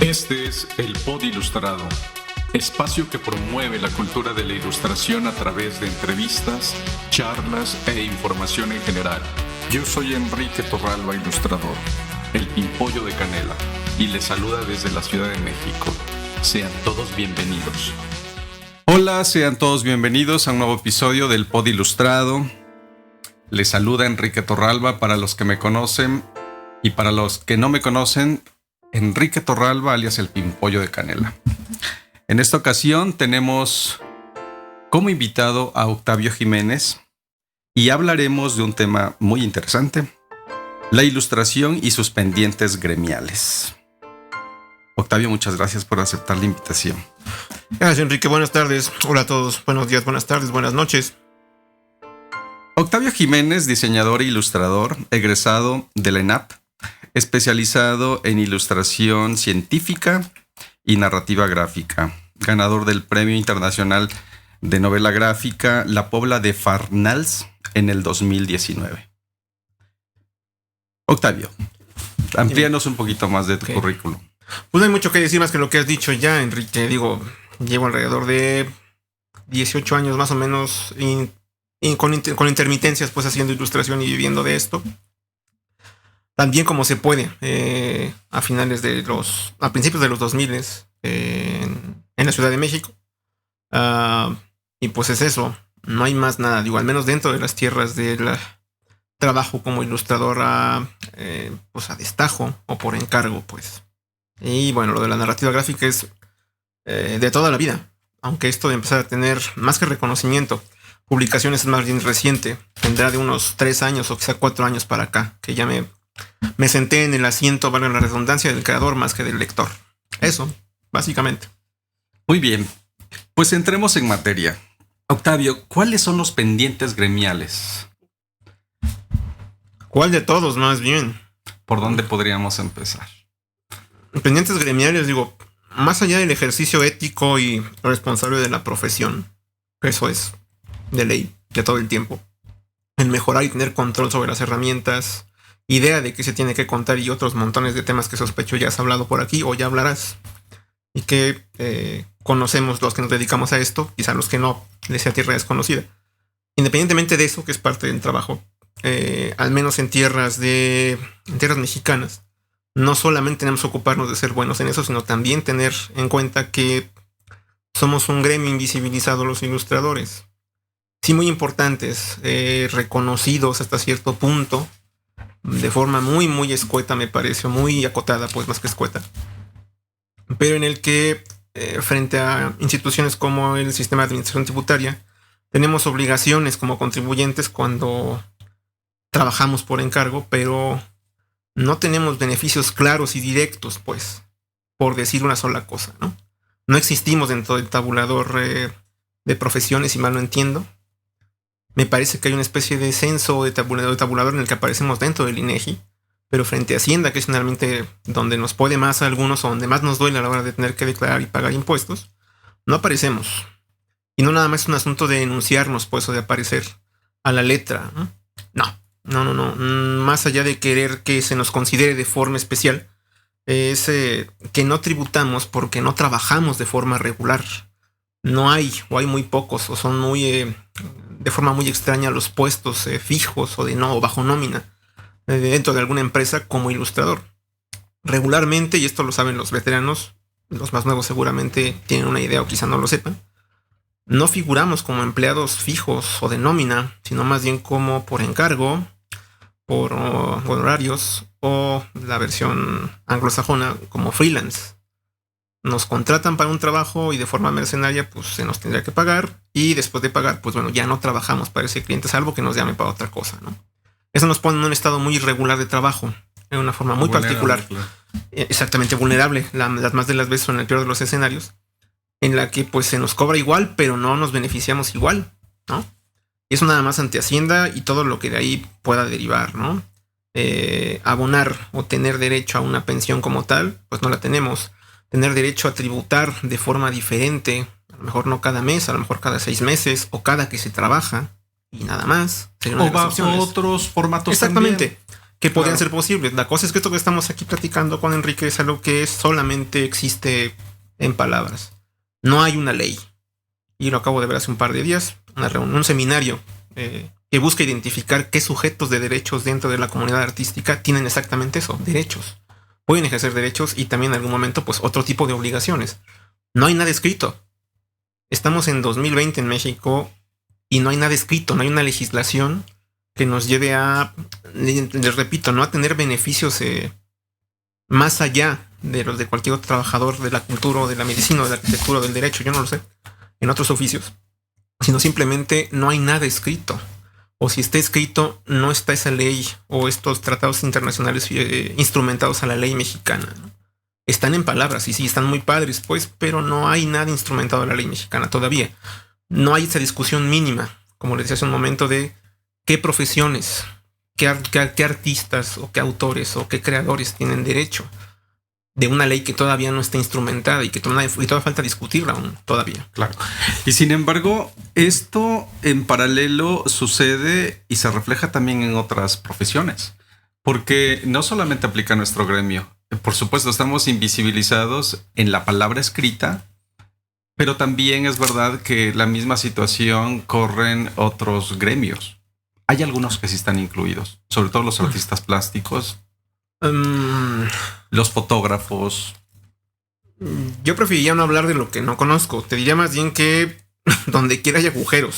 Este es el Pod Ilustrado, espacio que promueve la cultura de la ilustración a través de entrevistas, charlas e información en general. Yo soy Enrique Torralba, ilustrador, el Pimpollo de Canela, y les saluda desde la Ciudad de México. Sean todos bienvenidos. Hola, sean todos bienvenidos a un nuevo episodio del Pod Ilustrado. Les saluda Enrique Torralba para los que me conocen, y para los que no me conocen, Enrique Torralba, alias el Pimpollo de Canela. En esta ocasión tenemos como invitado a Octavio Jiménez y hablaremos de un tema muy interesante: la ilustración y sus pendientes gremiales. Octavio, muchas gracias por aceptar la invitación. Gracias, Enrique. Buenas tardes. Hola a todos. Buenos días, buenas tardes, buenas noches. Octavio Jiménez, diseñador e ilustrador, egresado de la ENAP, especializado en ilustración científica y narrativa gráfica, ganador del Premio Internacional de Novela Gráfica La Pobla de Farnals en el 2019. Octavio, amplíanos un poquito más de tu currículum. Pues no hay mucho que decir más que lo que has dicho ya, Enrique. Llevo alrededor de 18 años más o menos con intermitencias, pues haciendo ilustración y viviendo de esto. También como se puede, a principios de los 2000 en la Ciudad de México. Y pues es eso, no hay más nada. Al menos dentro de las tierras del trabajo como ilustrador pues a destajo o por encargo, pues. Y bueno, lo de la narrativa gráfica es de toda la vida. Aunque esto de empezar a tener más que reconocimiento, publicaciones es más bien reciente. Tendrá de unos 3 años o quizá 4 años para acá, que ya me senté en el asiento, valga la redundancia, del creador más que del lector. Eso, básicamente. Muy bien, pues entremos en materia. Octavio, ¿cuáles son los pendientes gremiales? ¿Cuál de todos, más bien? ¿Por dónde podríamos empezar? Pendientes gremiales, más allá del ejercicio ético y responsable de la profesión, eso es de ley, de todo el tiempo. El mejorar y tener control sobre las herramientas, idea de qué se tiene que contar y otros montones de temas que sospecho ya has hablado por aquí o ya hablarás. Y que conocemos los que nos dedicamos a esto, quizá los que no, les sea tierra desconocida. Independientemente de eso, que es parte del trabajo, al menos en tierras mexicanas, no solamente tenemos que ocuparnos de ser buenos en eso, sino también tener en cuenta que somos un gremio invisibilizado los ilustradores. Sí, muy importantes, reconocidos hasta cierto punto, de forma muy, muy escueta, me parece, muy acotada, pues más que escueta. Pero en el que, frente a instituciones como el sistema de administración tributaria, tenemos obligaciones como contribuyentes cuando trabajamos por encargo, pero no tenemos beneficios claros y directos, pues, por decir una sola cosa, ¿no? No existimos dentro del tabulador de profesiones, si mal no entiendo. Me parece que hay una especie de censo de tabulador en el que aparecemos dentro del INEGI, pero frente a Hacienda, que es generalmente donde nos puede más a algunos o donde más nos duele a la hora de tener que declarar y pagar impuestos, no aparecemos. Y no nada más es un asunto de enunciarnos, pues, o de aparecer a la letra, ¿no? No. Más allá de querer que se nos considere de forma especial, es que no tributamos porque no trabajamos de forma regular. No hay, o hay muy pocos, o son de forma muy extraña los puestos fijos o bajo nómina dentro de alguna empresa como ilustrador. Regularmente, y esto lo saben los veteranos, los más nuevos seguramente tienen una idea o quizá no lo sepan, no figuramos como empleados fijos o de nómina, sino más bien como por encargo, por honorarios, o la versión anglosajona como freelance. Nos contratan para un trabajo y de forma mercenaria pues se nos tendría que pagar, y después de pagar pues bueno, ya no trabajamos para ese cliente salvo que nos llame para otra cosa, ¿no? Eso nos pone en un estado muy irregular de trabajo, en una forma muy particular. Claro. Exactamente, vulnerable, las más de las veces en el peor de los escenarios, en la que pues se nos cobra igual pero no nos beneficiamos igual, ¿no? Y eso nada más ante Hacienda y todo lo que de ahí pueda derivar, ¿no? Abonar o tener derecho a una pensión como tal, pues no la tenemos. Tener derecho a tributar de forma diferente, a lo mejor no cada mes, a lo mejor cada 6 meses o cada que se trabaja y nada más. O bajo otros formatos. Exactamente. También. que podrían Claro. ser posibles. La cosa es que esto que estamos aquí platicando con Enrique es algo que solamente existe en palabras. No hay una ley. Y lo acabo de ver hace un par de días, un seminario que busca identificar qué sujetos de derechos dentro de la comunidad artística tienen exactamente eso, derechos. Pueden ejercer derechos y también en algún momento pues otro tipo de obligaciones. No hay nada escrito. Estamos en 2020 en México y no hay nada escrito, no hay una legislación que nos lleve a, les repito, no a tener beneficios más allá de los de cualquier otro trabajador de la cultura o de la medicina o de la arquitectura o del derecho, yo no lo sé, en otros oficios, sino simplemente no hay nada escrito. O si está escrito, no está esa ley o estos tratados internacionales instrumentados a la ley mexicana, ¿no? Están en palabras y sí, están muy padres, pues, pero no hay nada instrumentado a la ley mexicana todavía. No hay esa discusión mínima, como les decía hace un momento, de qué profesiones, qué artistas o qué autores o qué creadores tienen derecho de una ley que todavía no está instrumentada y que todavía falta discutirla aún todavía. Claro. Y sin embargo, esto en paralelo sucede y se refleja también en otras profesiones, porque no solamente aplica a nuestro gremio. Por supuesto, estamos invisibilizados en la palabra escrita, pero también es verdad que la misma situación corre en otros gremios. Hay algunos que sí están incluidos, sobre todo los artistas plásticos, los fotógrafos. Yo preferiría no hablar de lo que no conozco. Te diría más bien que donde quiera hay agujeros.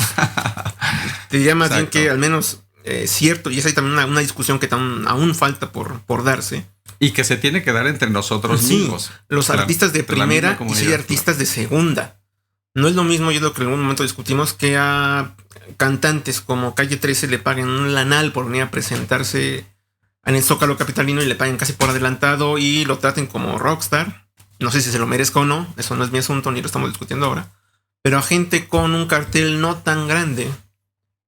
Te diría más bien que al menos cierto, y esa hay también una discusión que aún falta por darse. Y que se tiene que dar entre nosotros mismos. Los artistas de primera y sí artistas de segunda. No es lo mismo, yo lo que en algún momento discutimos, que a cantantes como Calle 13 le paguen un lanal por venir a presentarse en el Zócalo capitalino y le paguen casi por adelantado y lo traten como rockstar. No sé si se lo merezca o no, eso no es mi asunto ni lo estamos discutiendo ahora. Pero a gente con un cartel no tan grande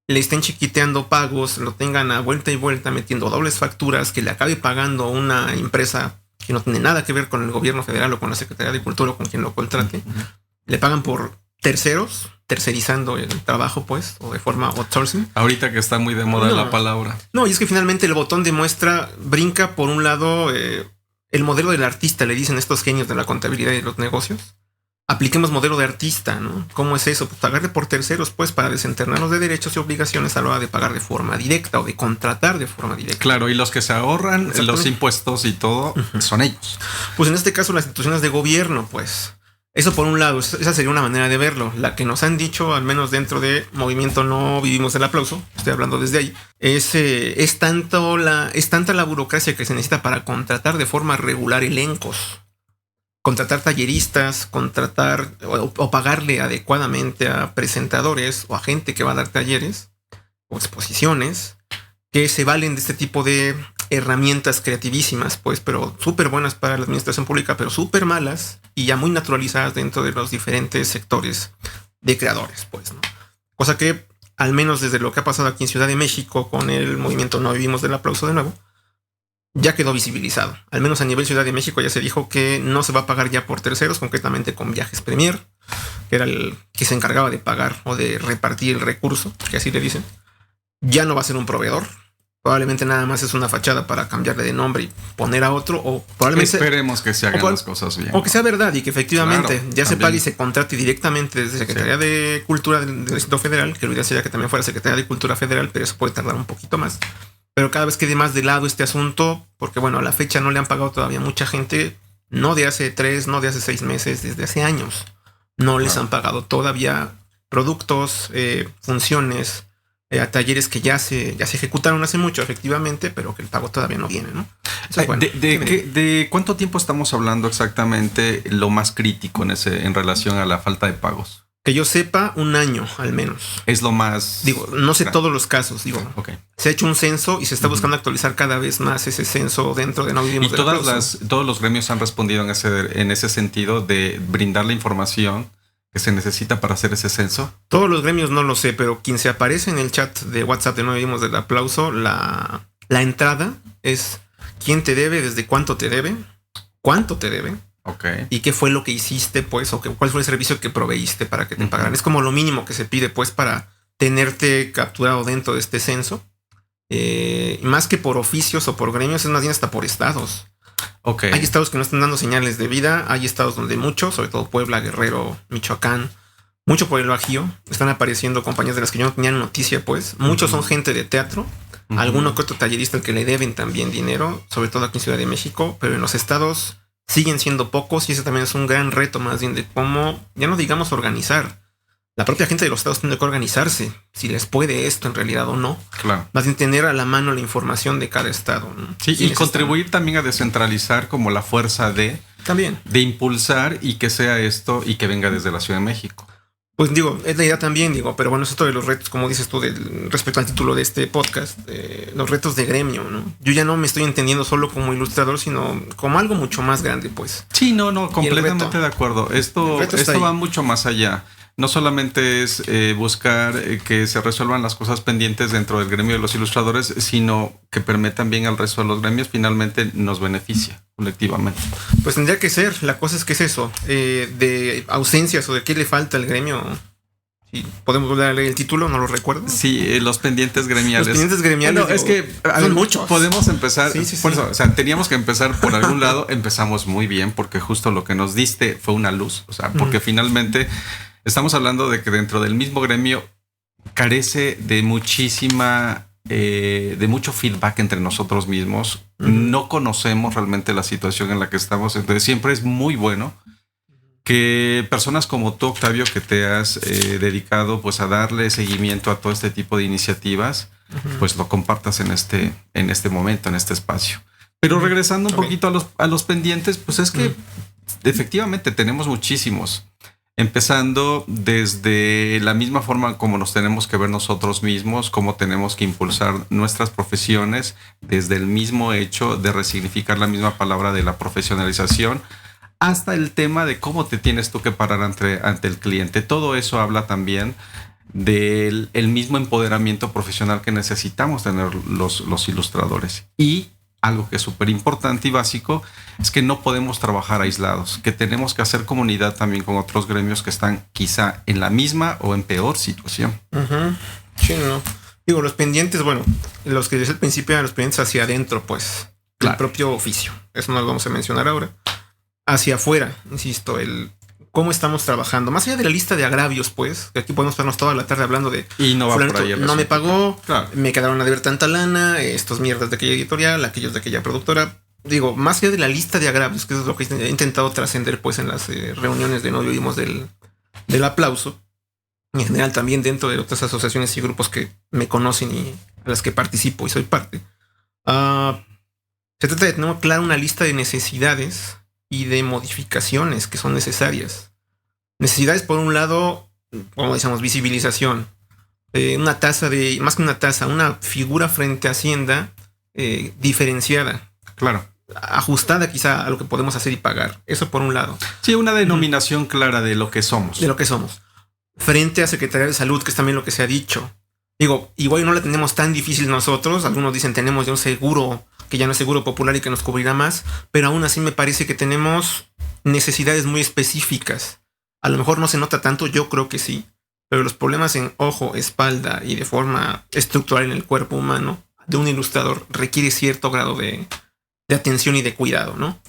le estén chiquiteando pagos, lo tengan a vuelta y vuelta metiendo dobles facturas, que le acabe pagando una empresa que no tiene nada que ver con el gobierno federal o con la Secretaría de Cultura o con quien lo contrate. Le pagan por terceros, tercerizando el trabajo, pues, o de forma outsourcing. Ahorita que está muy de moda la palabra. No, y es que finalmente el botón de muestra brinca por un lado el modelo del artista, le dicen estos genios de la contabilidad y de los negocios. Apliquemos modelo de artista, ¿no? ¿Cómo es eso? Pues pagarle por terceros, pues, para desenternarnos de derechos y obligaciones a la hora de pagar de forma directa o de contratar de forma directa. Claro, y los que se ahorran los impuestos y todo son ellos. Pues en este caso las instituciones de gobierno, pues. Eso por un lado, esa sería una manera de verlo. La que nos han dicho, al menos dentro de Movimiento No Vivimos del Aplauso, estoy hablando desde ahí, es tanta la burocracia que se necesita para contratar de forma regular elencos. Contratar talleristas, contratar o pagarle adecuadamente a presentadores o a gente que va a dar talleres o exposiciones que se valen de este tipo de herramientas creativísimas, pues, pero súper buenas para la administración pública, pero súper malas y ya muy naturalizadas dentro de los diferentes sectores de creadores, pues, ¿no? Cosa que, al menos desde lo que ha pasado aquí en Ciudad de México con el movimiento No Vivimos del Aplauso de nuevo, ya quedó visibilizado. Al menos a nivel Ciudad de México ya se dijo que no se va a pagar ya por terceros, concretamente con Viajes Premier, que era el que se encargaba de pagar o de repartir el recurso, que así le dicen. Ya no va a ser un proveedor. Probablemente nada más es una fachada para cambiarle de nombre y poner a otro, o probablemente esperemos que se hagan las cosas bien. O que sea verdad y que efectivamente claro, ya se pague y se contrate directamente desde Secretaría de Cultura del Distrito Federal, que lo ideal sería que también fuera Secretaría de Cultura Federal, pero eso puede tardar un poquito más. Pero cada vez quede más de lado este asunto, porque bueno, a la fecha no le han pagado todavía mucha gente, no de hace 3, no de hace 6 meses, desde hace años. No les han pagado todavía productos, funciones, a talleres que ya se ejecutaron hace mucho, efectivamente, pero que el pago todavía no viene, ¿no? Entonces, bueno, ¿De cuánto tiempo estamos hablando exactamente lo más crítico en relación a la falta de pagos? Que yo sepa, 1 año al menos. Es lo más... Digo, no sé todos los casos, digo. Okay. Se ha hecho un censo y se está buscando actualizar cada vez más ese censo dentro de No Vivimos del Aplauso. Y todos los gremios han respondido en ese sentido de brindar la información que se necesita para hacer ese censo. Todos los gremios no lo sé, pero quien se aparece en el chat de WhatsApp de No Vivimos del Aplauso, la entrada es quién te debe, desde cuánto te debe, cuánto te debe. Okay. Y qué fue lo que hiciste, pues, o cuál fue el servicio que proveíste para que te pagaran. Es como lo mínimo que se pide, pues, para tenerte capturado dentro de este censo. Más que por oficios o por gremios, es más bien hasta por estados. Okay. Hay estados que no están dando señales de vida, hay estados donde muchos, sobre todo Puebla, Guerrero, Michoacán, mucho por el Bajío, están apareciendo compañías de las que yo no tenía noticia, pues. Muchos son gente de teatro, alguno que otro tallerista al que le deben también dinero, sobre todo aquí en Ciudad de México, pero en los estados siguen siendo pocos y ese también es un gran reto más bien de cómo, ya no digamos organizar. La propia gente de los estados tiene que organizarse, si les puede esto en realidad o no. Claro. Más bien tener a la mano la información de cada estado, ¿no? Sí, y contribuir también a descentralizar como la fuerza de impulsar y que sea esto y que venga desde la Ciudad de México. Pues digo, es la idea también, pero bueno, es otro de los retos, como dices tú, respecto al título de este podcast, los retos de gremio, ¿no? Yo ya no me estoy entendiendo solo como ilustrador, sino como algo mucho más grande, pues. Sí, no, completamente de acuerdo. Esto va mucho más allá. No solamente es buscar que se resuelvan las cosas pendientes dentro del gremio de los ilustradores, sino que permitan bien al resto de los gremios, finalmente nos beneficia colectivamente. Pues tendría que ser, la cosa es que es eso, de ausencias o de qué le falta al gremio. Si podemos volver a leer el título, ¿no lo recuerdo? Sí, los pendientes gremiales. Los pendientes gremiales. Bueno, es que son muchos. Podemos empezar. Sí. Por eso, o sea, teníamos que empezar por algún lado. Empezamos muy bien porque justo lo que nos diste fue una luz. O sea, porque finalmente estamos hablando de que dentro del mismo gremio carece de de mucho feedback entre nosotros mismos. No conocemos realmente la situación en la que estamos. Entonces siempre es muy bueno que personas como tú, Octavio, que te has dedicado pues a darle seguimiento a todo este tipo de iniciativas, pues lo compartas en este momento, en este espacio. Pero regresando un poquito a los pendientes, pues es que efectivamente tenemos muchísimos. Empezando desde la misma forma como nos tenemos que ver nosotros mismos, cómo tenemos que impulsar nuestras profesiones, desde el mismo hecho de resignificar la misma palabra de la profesionalización, hasta el tema de cómo te tienes tú que parar ante el cliente. Todo eso habla también del mismo empoderamiento profesional que necesitamos tener los ilustradores. Y algo que es súper importante y básico es que no podemos trabajar aislados, que tenemos que hacer comunidad también con otros gremios que están quizá en la misma o en peor situación. Sí, no. Digo, los pendientes, bueno, los que desde el principio eran los pendientes hacia adentro, pues, claro, el propio oficio. Eso no lo vamos a mencionar ahora. Hacia afuera, insisto, cómo estamos trabajando. Más allá de la lista de agravios, pues, que aquí podemos pasarnos toda la tarde hablando de... Y no va por ahí. No me pagó, claro, me quedaron a deber tanta lana, estos mierdas de aquella editorial, aquellos de aquella productora. Digo, más allá de la lista de agravios, que eso es lo que he intentado trascender, pues, en las reuniones de No Vivimos del aplauso. Y en general también dentro de otras asociaciones y grupos que me conocen y a las que participo y soy parte. Se trata de tener clara una lista de necesidades y de modificaciones que son necesarias. Necesidades, por un lado, como decíamos, visibilización. Una tasa más que una tasa, una figura frente a Hacienda diferenciada. Claro. Ajustada quizá a lo que podemos hacer y pagar. Eso por un lado. Sí, una denominación clara de lo que somos. De lo que somos. Frente a Secretaría de Salud, que es también lo que se ha dicho. Digo, igual no la tenemos tan difícil nosotros. Algunos dicen tenemos ya un seguro que ya no es seguro popular y que nos cubrirá más. Pero aún así me parece que tenemos necesidades muy específicas. A lo mejor no se nota tanto, yo creo que sí. Pero los problemas en ojo, espalda y de forma estructural en el cuerpo humano de un ilustrador requiere cierto grado de atención y de cuidado, ¿no?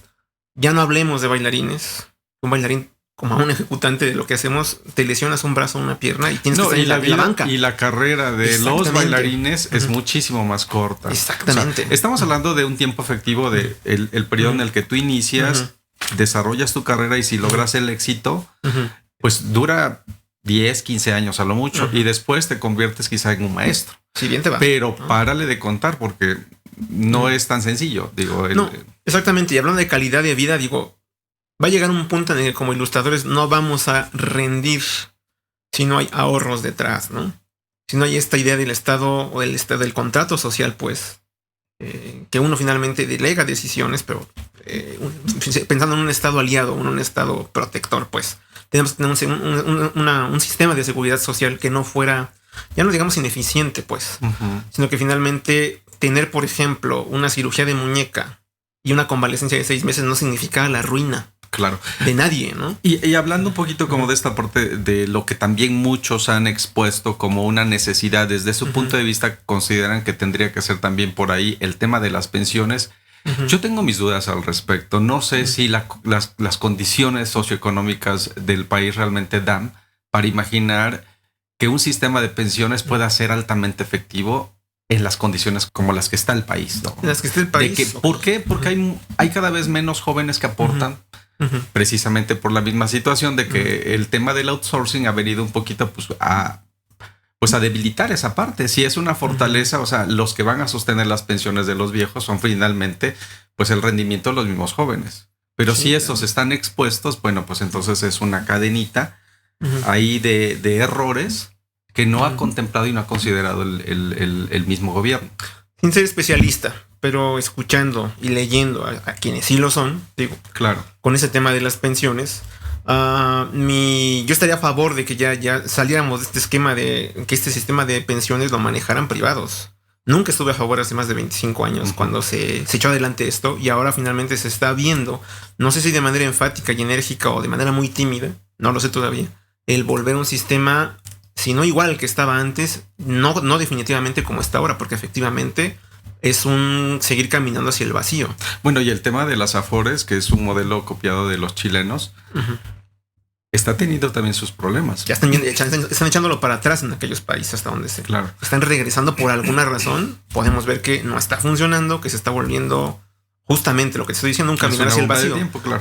Ya no hablemos de bailarines. Un bailarín, como un ejecutante de lo que hacemos, te lesionas un brazo o una pierna y tienes que salir en la banca. Y la carrera de los bailarines es muchísimo más corta. Exactamente. O sea, estamos hablando de un tiempo efectivo de el periodo en el que tú inicias, desarrollas tu carrera y si logras el éxito, pues dura 10, 15 años a lo mucho y después te conviertes quizá en un maestro. Si bien te va. Pero párale de contar porque no es tan sencillo. Digo, no, exactamente. Y hablando de calidad de vida, digo, va a llegar un punto en el que como ilustradores no vamos a rendir si no hay ahorros detrás, ¿no? Si no hay esta idea del Estado o del contrato social, pues, que uno finalmente delega decisiones, pero pensando en un Estado aliado, en un Estado protector, pues, tenemos que tener un sistema de seguridad social que no fuera, ya no digamos ineficiente, pues, sino que finalmente tener, por ejemplo, una cirugía de muñeca y una convalecencia de 6 meses no significa la ruina. Claro. de nadie, ¿no? Y hablando un poquito como de esta parte de lo que también muchos han expuesto como una necesidad, desde su punto de vista consideran que tendría que ser también por ahí el tema de las pensiones. Yo tengo mis dudas al respecto. No sé si las condiciones socioeconómicas del país realmente dan para imaginar que un sistema de pensiones pueda ser altamente efectivo en las condiciones como las que está el país, ¿no? En las que está el país. ¿Por qué? Porque hay cada vez menos jóvenes que aportan, precisamente por la misma situación de que el tema del outsourcing ha venido un poquito a debilitar esa parte. Si es una fortaleza, o sea, los que van a sostener las pensiones de los viejos son finalmente pues el rendimiento de los mismos jóvenes. Pero si estos están expuestos, bueno, pues entonces es una cadenita ahí de errores que no ha contemplado y no ha considerado el mismo gobierno. Sin ser especialista, pero escuchando y leyendo a quienes sí lo son, digo, claro, con ese tema de las pensiones, yo estaría a favor de que ya saliéramos de este esquema de que este sistema de pensiones lo manejaran privados. Nunca estuve a favor hace más de 25 años cuando se echó adelante esto, y ahora finalmente se está viendo, no sé si de manera enfática y enérgica o de manera muy tímida, no lo sé todavía, el volver a un sistema, si no igual que estaba antes, no definitivamente como está ahora, porque efectivamente es un seguir caminando hacia el vacío. Bueno, y el tema de las Afores, que es un modelo copiado de los chilenos, está teniendo también sus problemas. Ya están echándolo para atrás en aquellos países hasta donde están regresando por alguna razón. Podemos ver que no está funcionando, que se está volviendo justamente lo que te estoy diciendo, un caminar hacia el vacío.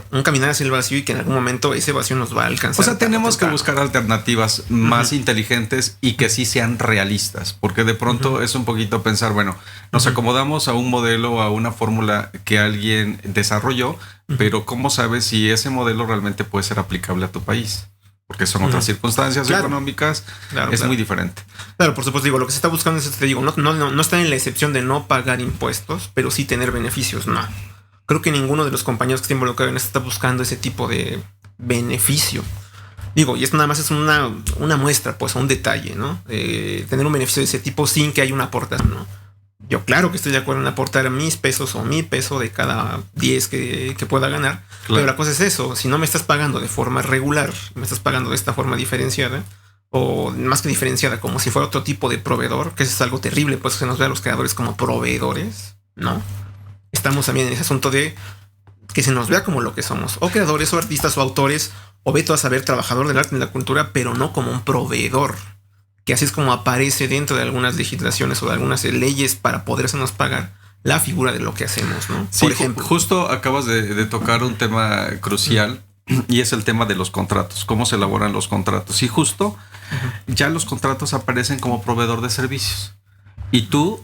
Un caminar hacia el vacío, y que en algún momento ese vacío nos va a alcanzar. O sea, tenemos que buscar alternativas más inteligentes y que sí sean realistas, porque de pronto es un poquito pensar, bueno, nos acomodamos a un modelo, a una fórmula que alguien desarrolló, pero ¿cómo sabes si ese modelo realmente puede ser aplicable a tu país? Porque son otras circunstancias económicas, es muy diferente. Claro, por supuesto, digo, lo que se está buscando es, te digo, no está en la excepción de no pagar impuestos, pero sí tener beneficios, no. Creo que ninguno de los compañeros que estén involucrados en esto está buscando ese tipo de beneficio. Digo, y esto nada más es una muestra, pues, un detalle, ¿no? Tener un beneficio de ese tipo sin que haya una aportación, ¿no? Yo claro que estoy de acuerdo en aportar mis pesos o mi peso de cada 10 que pueda ganar. Claro. Pero la cosa es eso. Si no me estás pagando de forma regular, me estás pagando de esta forma diferenciada, o más que diferenciada, como si fuera otro tipo de proveedor, que eso es algo terrible, pues se nos ve a los creadores como proveedores, ¿no? Estamos también en ese asunto de que se nos vea como lo que somos, o creadores, o artistas, o autores, o veto a saber, trabajador del arte y de la cultura, pero no como un proveedor. Que así es como aparece dentro de algunas legislaciones o de algunas leyes para podernos pagar la figura de lo que hacemos, ¿no? Sí, por ejemplo, justo acabas de tocar un tema crucial y es el tema de los contratos, cómo se elaboran los contratos. Y justo ya los contratos aparecen como proveedor de servicios y tú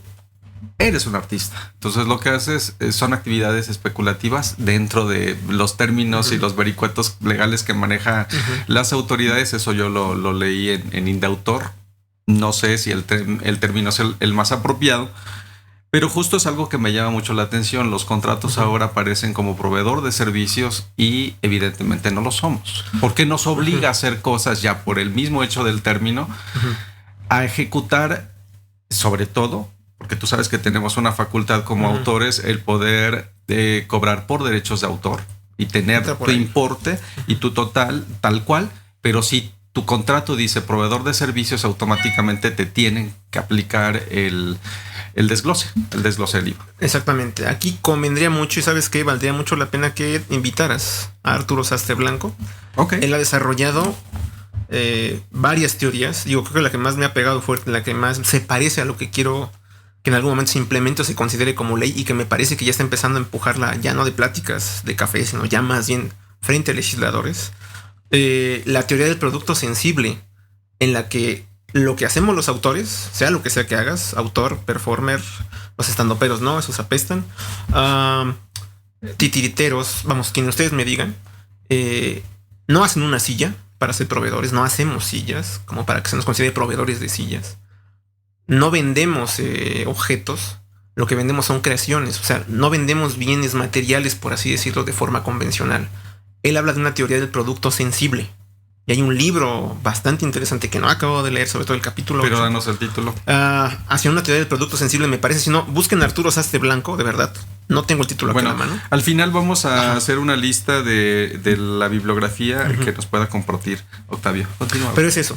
eres un artista. Entonces lo que haces son actividades especulativas dentro de los términos y los vericuetos legales que maneja las autoridades. Eso yo lo leí en Indautor. No sé si el término es el más apropiado, pero justo es algo que me llama mucho la atención. Los contratos ahora aparecen como proveedor de servicios y evidentemente no lo somos. Porque nos obliga a hacer cosas ya por el mismo hecho del término, a ejecutar, sobre todo, porque tú sabes que tenemos una facultad como autores, el poder de cobrar por derechos de autor y tener tu importe y tu total tal cual, pero si tu contrato dice proveedor de servicios, automáticamente te tienen que aplicar el desglose del IVA. Exactamente. Aquí convendría mucho, y ¿sabes qué? Valdría mucho la pena que invitaras a Arturo Sastre Blanco. Okay. Él ha desarrollado varias teorías. Digo, creo que la que más me ha pegado fuerte, la que más se parece a lo que quiero que en algún momento se implemente o se considere como ley, y que me parece que ya está empezando a empujarla, ya no de pláticas de café, sino ya más bien frente a legisladores. La teoría del producto sensible, en la que lo que hacemos los autores, sea lo que sea que hagas, autor, performer, los estandoperos, no, esos apestan, titiriteros, vamos, quienes ustedes me digan, no hacen una silla para ser proveedores, no hacemos sillas como para que se nos considere proveedores de sillas, no vendemos objetos, lo que vendemos son creaciones, o sea, no vendemos bienes materiales, por así decirlo, de forma convencional. Él habla de una teoría del producto sensible, Y hay un libro bastante interesante que no acabo de leer, sobre todo el capítulo Pero 8. danos el título. Hacia una teoría del producto sensible, me parece. Si no, busquen Arturo Sastre Blanco, de verdad. No tengo el título aquí en la mano. Al final vamos a hacer una lista de la bibliografía que nos pueda compartir Octavio. Continúa. Pero es eso.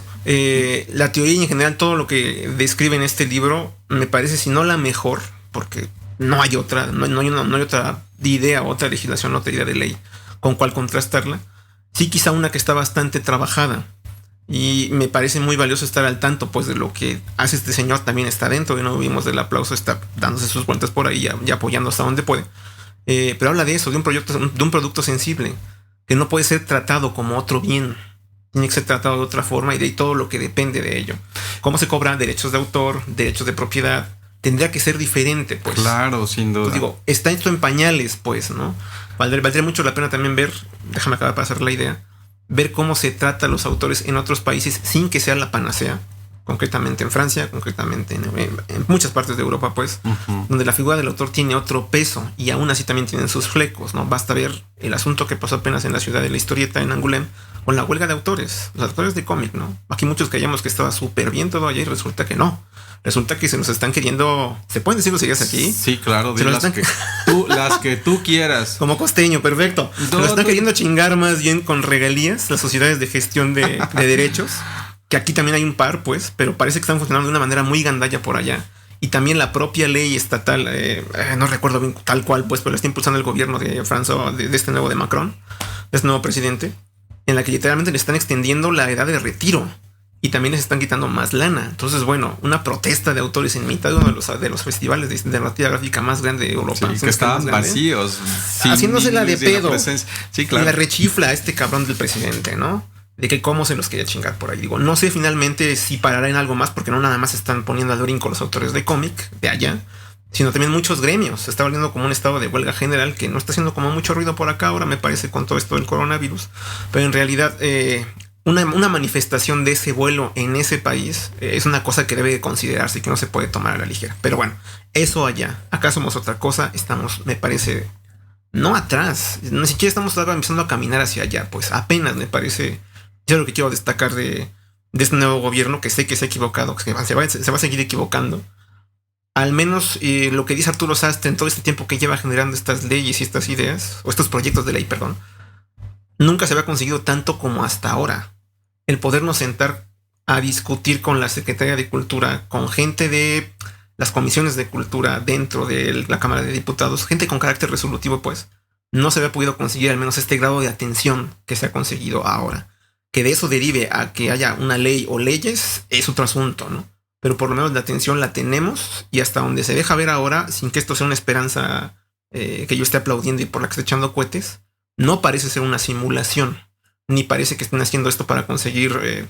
La teoría y en general todo lo que describe en este libro me parece, si no la mejor, porque no hay otra, no hay otra idea, otra legislación, otra idea de ley con cuál contrastarla. Sí, quizá una que está bastante trabajada. Y me parece muy valioso estar al tanto, pues, de lo que hace este señor. También está dentro, y no vimos del aplauso, está dándose sus vueltas por ahí y apoyando hasta donde puede. Pero habla de eso, de un producto sensible, que no puede ser tratado como otro bien. Tiene que ser tratado de otra forma y de todo lo que depende de ello. Cómo se cobran derechos de autor, derechos de propiedad. Tendría que ser diferente, pues. Claro, sin duda. Pues digo, está esto en pañales, pues, ¿no? Valdría mucho la pena también ver, déjame acabar de pasar la idea, ver cómo se trata a los autores en otros países sin que sea la panacea, concretamente en Francia, concretamente en muchas partes de Europa, pues, donde la figura del autor tiene otro peso y aún así también tienen sus flecos, ¿no? Basta ver el asunto que pasó apenas en la ciudad de la historieta en Angoulême con la huelga de autores, los autores de cómic, ¿no? Aquí muchos creíamos que estaba súper bien todo allá y resulta que no. Resulta que se nos están queriendo... ¿Se pueden decir groserías aquí? Sí, claro. Las que tú quieras. Como costeño, perfecto. Se nos están queriendo chingar más bien con regalías las sociedades de gestión de derechos. Que aquí también hay un par, pues. Pero parece que están funcionando de una manera muy gandalla por allá. Y también la propia ley estatal, no recuerdo bien tal cual, pues, pero la está impulsando el gobierno de Francia, de este nuevo de Macron, de este nuevo presidente, en la que literalmente le están extendiendo la edad de retiro. Y también les están quitando más lana. Entonces, bueno, una protesta de autores en mitad de uno de los festivales de narrativa gráfica más grande de Europa. Sí, que estaban vacíos. Haciéndosela de pedo. Sí, claro. Y la rechifla a este cabrón del presidente, ¿no? De que cómo se los quería chingar por ahí. Digo, no sé finalmente si parará en algo más, porque no nada más están poniendo al brinco los autores de cómic de allá, sino también muchos gremios. Se está volviendo como un estado de huelga general que no está haciendo como mucho ruido por acá ahora, me parece, con todo esto del coronavirus. Pero en realidad... Una manifestación de ese vuelo en ese país es una cosa que debe considerarse y que no se puede tomar a la ligera. Pero bueno, eso allá. Acá somos otra cosa. Estamos, me parece, no atrás. Ni siquiera estamos empezando a caminar hacia allá. Pues apenas me parece. Yo lo que quiero destacar de este nuevo gobierno, que sé que se ha equivocado, que se va a seguir equivocando. Al menos lo que dice Arturo Sastre en todo este tiempo que lleva generando estas leyes y estas ideas, o estos proyectos de ley, perdón, nunca se había conseguido tanto como hasta ahora. El podernos sentar a discutir con la Secretaría de Cultura, con gente de las comisiones de cultura dentro de la Cámara de Diputados, gente con carácter resolutivo, pues, no se había podido conseguir al menos este grado de atención que se ha conseguido ahora. Que de eso derive a que haya una ley o leyes es otro asunto, ¿no? Pero por lo menos la atención la tenemos y hasta donde se deja ver ahora, sin que esto sea una esperanza que yo esté aplaudiendo y por la que esté echando cohetes, no parece ser una simulación. Ni parece que estén haciendo esto para conseguir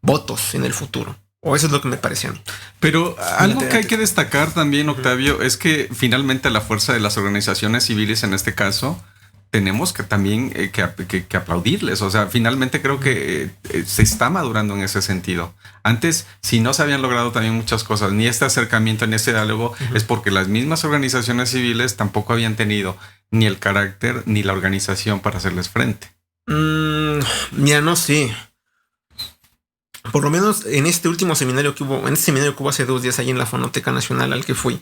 votos en el futuro. O eso es lo que me parece a mí. Pero algo que hay que destacar también, Octavio, es que finalmente la fuerza de las organizaciones civiles en este caso, tenemos que también que aplaudirles. O sea, finalmente creo que se está madurando en ese sentido. Antes, si no se habían logrado también muchas cosas, ni este acercamiento, ni este diálogo, es porque las mismas organizaciones civiles tampoco habían tenido ni el carácter ni la organización para hacerles frente. Mira, no sé. Por lo menos en este último seminario que hubo, hace 2 días ahí en la Fonoteca Nacional al que fui,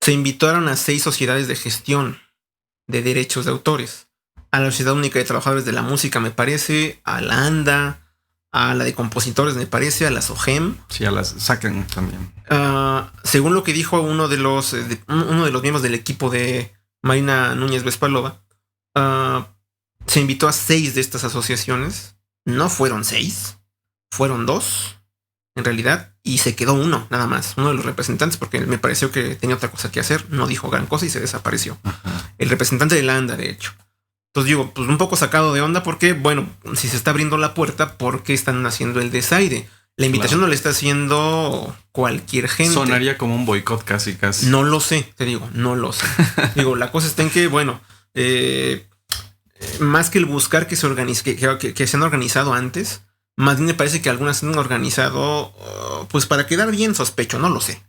se invitaron a 6 sociedades de gestión de derechos de autores. A la Sociedad Única de Trabajadores de la Música, me parece, a la ANDA, a la de compositores, me parece, a la SOGEM. Sí, a las SACEM también. Según lo que dijo uno de los miembros del equipo de Marina Núñez Vespalova, se invitó a 6 de estas asociaciones. No fueron 6, fueron 2 en realidad, y se quedó uno nada más, uno de los representantes, porque me pareció que tenía otra cosa que hacer, no dijo gran cosa y se desapareció. El representante de la ANDA, de hecho. Entonces digo, pues un poco sacado de onda porque, bueno, si se está abriendo la puerta, ¿por qué están haciendo el desaire? La invitación no le está haciendo cualquier gente. Sonaría como un boicot casi. No lo sé, te digo, no lo sé. Digo, la cosa está en que, bueno, más que el buscar que se organice, que se han organizado antes, más bien me parece que algunas se han organizado pues para quedar bien, sospecho, no lo sé,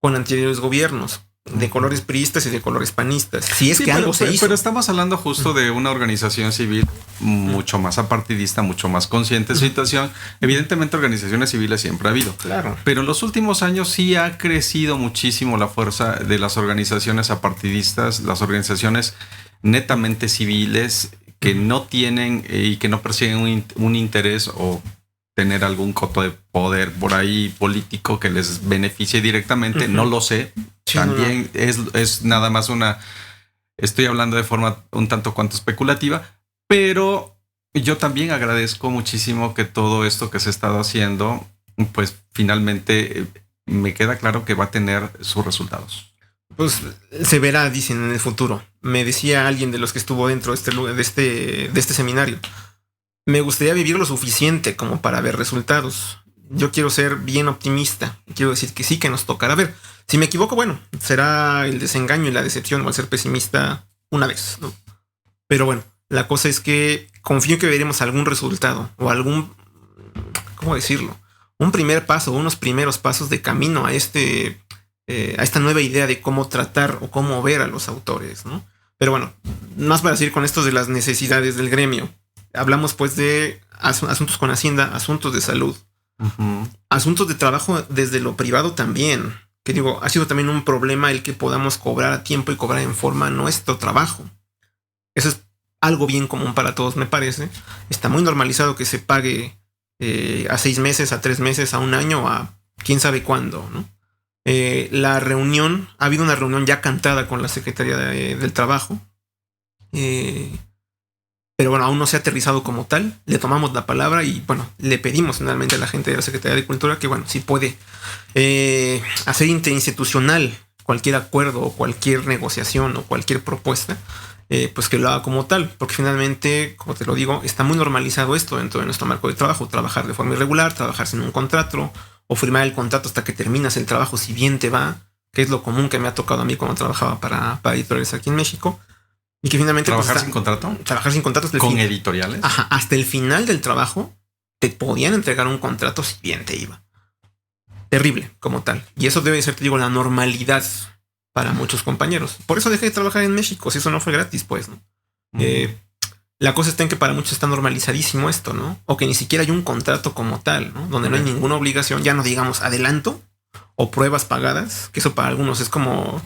con anteriores gobiernos. de colores priistas y de colores panistas. Si es que algo se hizo. Pero estamos hablando justo de una organización civil mucho más apartidista, mucho más consciente de su situación. Evidentemente, organizaciones civiles siempre ha habido. Claro. Pero en los últimos años sí ha crecido muchísimo la fuerza de las organizaciones apartidistas, las organizaciones netamente civiles que no tienen y que no persiguen un interés o tener algún coto de poder por ahí político que les beneficie directamente. No lo sé. Sí, también no. Es nada más estoy hablando de forma un tanto cuanto especulativa, pero yo también agradezco muchísimo que todo esto que se ha estado haciendo, pues finalmente me queda claro que va a tener sus resultados. Pues se verá, dicen, en el futuro. Me decía alguien de los que estuvo dentro de este seminario. Me gustaría vivir lo suficiente como para ver resultados. Yo quiero ser bien optimista. Quiero decir que sí, que nos tocará ver. Si me equivoco, bueno, será el desengaño y la decepción o el ser pesimista una vez, ¿no? Pero bueno, la cosa es que confío que veremos algún resultado o algún, ¿cómo decirlo? Un primer paso, unos primeros pasos de camino a esta nueva idea de cómo tratar o cómo ver a los autores, ¿no? Pero bueno, más para decir con esto de las necesidades del gremio. Hablamos pues de asuntos con Hacienda, asuntos de salud, asuntos de trabajo desde lo privado también. Que digo, ha sido también un problema el que podamos cobrar a tiempo y cobrar en forma nuestro trabajo. Eso es algo bien común para todos, me parece. Está muy normalizado que se pague a 6 meses, a 3 meses, a un año, a quién sabe cuándo, ¿no? La reunión, ha habido una reunión ya cantada con la Secretaría del Trabajo. Pero bueno, aún no se ha aterrizado como tal. Le tomamos la palabra y bueno, le pedimos finalmente a la gente de la Secretaría de Cultura que bueno, si puede hacer interinstitucional cualquier acuerdo o cualquier negociación o cualquier propuesta, pues que lo haga como tal. Porque finalmente, como te lo digo, está muy normalizado esto dentro de nuestro marco de trabajo. Trabajar de forma irregular, trabajar sin un contrato o firmar el contrato hasta que terminas el trabajo si bien te va, que es lo común que me ha tocado a mí cuando trabajaba para editoriales aquí en México. Y que finalmente... ¿Trabajar sin contrato? Trabajar sin contrato. ¿Con editoriales? Ajá, hasta el final del trabajo te podían entregar un contrato si bien te iba. Terrible, como tal. Y eso debe ser, te digo, la normalidad para muchos compañeros. Por eso dejé de trabajar en México, si eso no fue gratis, pues, ¿no? La cosa está en que para muchos está normalizadísimo esto, ¿no? O que ni siquiera hay un contrato como tal, ¿no? Donde no hay ninguna obligación, ya no digamos adelanto o pruebas pagadas, que eso para algunos es como,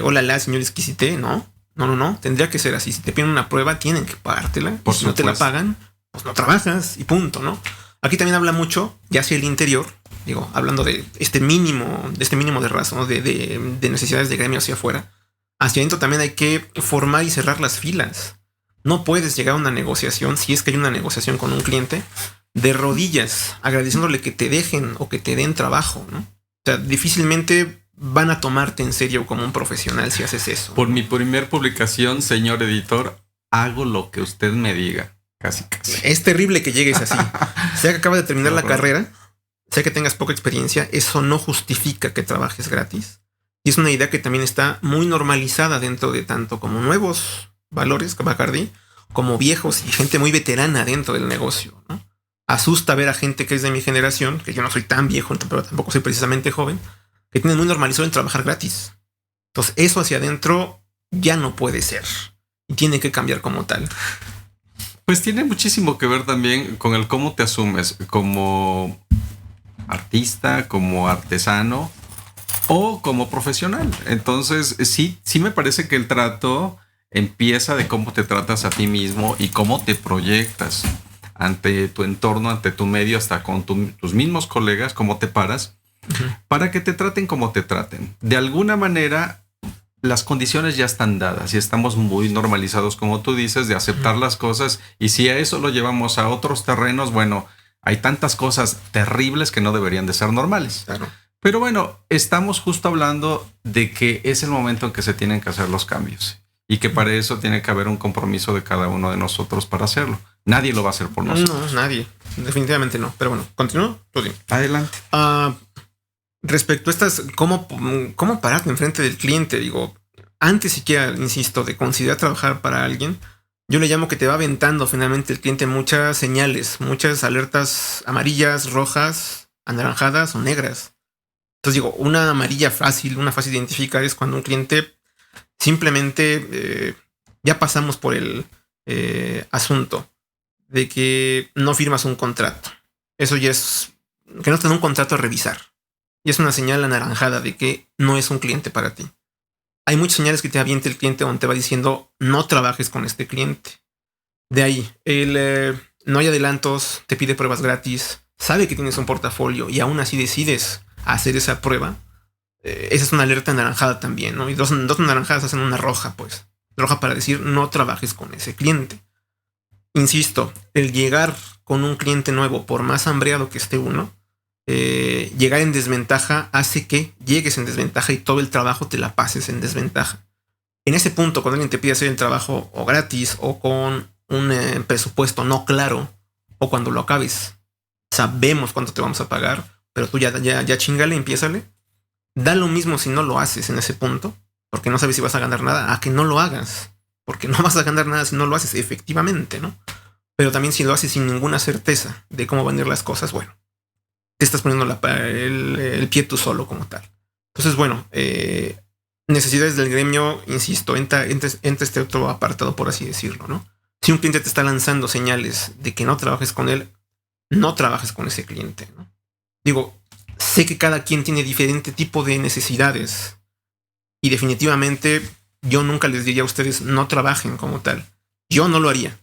hola, señor exquisite, ¿no? No. Tendría que ser así. Si te piden una prueba, tienen que pagártela. Por si no te la pagan, pues no trabajas y punto, ¿no? Aquí también habla mucho, ya hacia el interior, digo, hablando de este mínimo de razón, de necesidades de gremio hacia afuera. Hacia adentro también hay que formar y cerrar las filas. No puedes llegar a una negociación, si es que hay una negociación con un cliente, de rodillas, agradeciéndole que te dejen o que te den trabajo, ¿no? O sea, difícilmente van a tomarte en serio como un profesional si haces eso. Por mi primer publicación, señor editor, hago lo que usted me diga. Casi. Es terrible que llegues así. Sea que acabas de terminar la carrera, sea que tengas poca experiencia, eso no justifica que trabajes gratis. Y es una idea que también está muy normalizada dentro de tanto como nuevos valores, Bacardí, como viejos y gente muy veterana dentro del negocio, ¿no? Asusta ver a gente que es de mi generación, que yo no soy tan viejo, pero tampoco soy precisamente joven, que tienen muy normalizado el trabajar gratis. Entonces eso hacia adentro ya no puede ser y tiene que cambiar como tal. Pues tiene muchísimo que ver también con el cómo te asumes como artista, como artesano o como profesional. Entonces sí me parece que el trato empieza de cómo te tratas a ti mismo y cómo te proyectas ante tu entorno, ante tu medio, hasta con tus mismos colegas, cómo te paras, para que te traten como te traten. De alguna manera, las condiciones ya están dadas y estamos muy normalizados, como tú dices, de aceptar las cosas. Y si a eso lo llevamos a otros terrenos, bueno, hay tantas cosas terribles que no deberían de ser normales. Claro. Pero bueno, estamos justo hablando de que es el momento en que se tienen que hacer los cambios y que para eso tiene que haber un compromiso de cada uno de nosotros para hacerlo. Nadie lo va a hacer por nosotros. No, nadie. Definitivamente no. Pero bueno, continúo. Tú dime. Adelante. Respecto a estas, ¿cómo pararte enfrente del cliente? Digo, antes siquiera, insisto, de considerar trabajar para alguien, yo le llamo que te va aventando finalmente el cliente muchas señales, muchas alertas amarillas, rojas, anaranjadas o negras. Entonces digo, una amarilla fácil, una fácil de identificar es cuando un cliente simplemente ya pasamos por el asunto de que no firmas un contrato. Eso ya es que no te dan un contrato a revisar. Y es una señal anaranjada de que no es un cliente para ti. Hay muchas señales que te avienta el cliente donde te va diciendo no trabajes con este cliente. De ahí, no hay adelantos, te pide pruebas gratis, sabe que tienes un portafolio y aún así decides hacer esa prueba. Esa es una alerta anaranjada también, ¿no? Y dos naranjadas hacen una roja, pues. Roja para decir no trabajes con ese cliente. Insisto, el llegar con un cliente nuevo, por más hambreado que esté uno, llegar en desventaja hace que llegues en desventaja y todo el trabajo te la pases en desventaja. En ese punto, cuando alguien te pide hacer el trabajo o gratis o con un presupuesto no claro, o cuando lo acabes, sabemos cuánto te vamos a pagar, pero tú ya chingale, empiézale. Da lo mismo si no lo haces en ese punto, porque no sabes si vas a ganar nada, a que no lo hagas, porque no vas a ganar nada si no lo haces, efectivamente, ¿no? Pero también si lo haces sin ninguna certeza de cómo van a ir las cosas, bueno, te estás poniendo el pie tú solo como tal. Entonces, bueno, necesidades del gremio, insisto, entra este otro apartado, por así decirlo, ¿no? Si un cliente te está lanzando señales de que no trabajes con él, no trabajes con ese cliente, ¿no? Digo, sé que cada quien tiene diferente tipo de necesidades y definitivamente yo nunca les diría a ustedes no trabajen como tal. Yo no lo haría,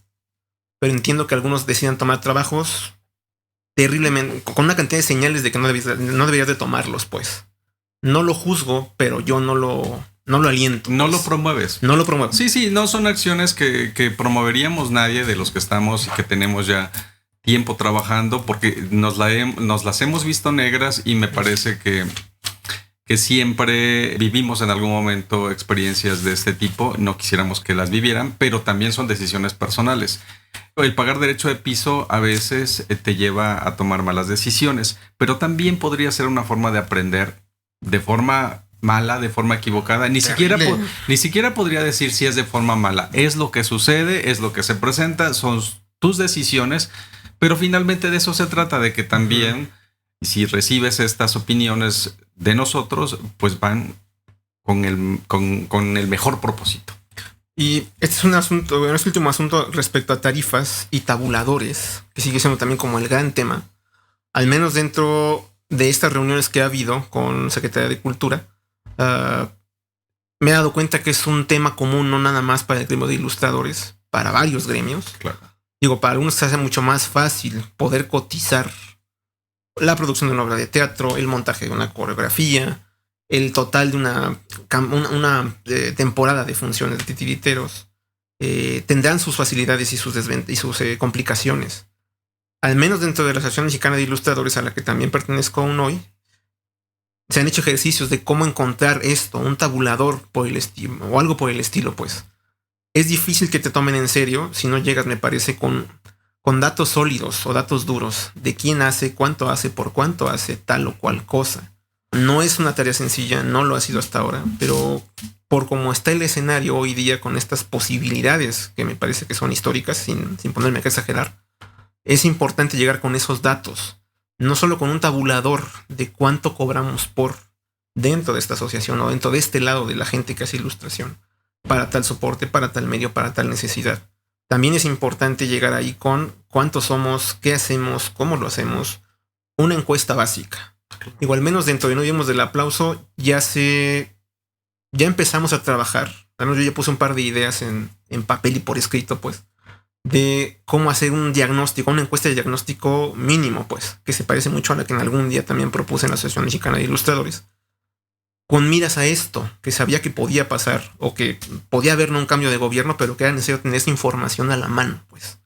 pero entiendo que algunos decidan tomar trabajos terriblemente, con una cantidad de señales de que no deberías de tomarlos, pues. No lo juzgo, pero yo no lo aliento. No pues. lo promueves. No lo promuevo. Sí, no son acciones que promoveríamos nadie de los que estamos y que tenemos ya tiempo trabajando, porque nos las hemos visto negras y me parece que siempre vivimos en algún momento experiencias de este tipo. No quisiéramos que las vivieran, pero también son decisiones personales. El pagar derecho de piso a veces te lleva a tomar malas decisiones, pero también podría ser una forma de aprender de forma mala, de forma equivocada. Ni siquiera podría decir si es de forma mala. Es lo que sucede, es lo que se presenta, son tus decisiones, pero finalmente de eso se trata, de que también si recibes estas opiniones de nosotros, pues van con el mejor propósito. Y este es un asunto, bueno, este último asunto respecto a tarifas y tabuladores, que sigue siendo también como el gran tema, al menos dentro de estas reuniones que ha habido con Secretaría de Cultura. Me he dado cuenta que es un tema común, no nada más para el gremio de ilustradores, para varios gremios. Claro. Digo, para algunos se hace mucho más fácil poder cotizar la producción de una obra de teatro, el montaje de una coreografía, el total de una temporada de funciones de titiriteros. Tendrán sus facilidades y sus complicaciones. Al menos dentro de la Asociación Mexicana de Ilustradores, a la que también pertenezco aún hoy, se han hecho ejercicios de cómo encontrar esto, un tabulador por el estilo, o algo por el estilo, pues. Es difícil que te tomen en serio si no llegas, me parece, con datos sólidos o datos duros de quién hace, cuánto hace, por cuánto hace tal o cual cosa. No es una tarea sencilla, no lo ha sido hasta ahora, pero por cómo está el escenario hoy día con estas posibilidades que me parece que son históricas, sin ponerme a exagerar, es importante llegar con esos datos, no solo con un tabulador de cuánto cobramos por dentro de esta asociación o dentro de este lado de la gente que hace ilustración, para tal soporte, para tal medio, para tal necesidad. También es importante llegar ahí con cuántos somos, qué hacemos, cómo lo hacemos, una encuesta básica. Digo, al menos dentro de No Vivimos del Aplauso ya empezamos a trabajar. Al menos yo ya puse un par de ideas en papel y por escrito, pues, de cómo hacer un diagnóstico, una encuesta de diagnóstico mínimo, pues, que se parece mucho a la que en algún día también propuse en la Asociación Mexicana de Ilustradores, con miras a esto, que sabía que podía pasar, o que podía haber un cambio de gobierno, pero que era necesario tener esa información a la mano, pues.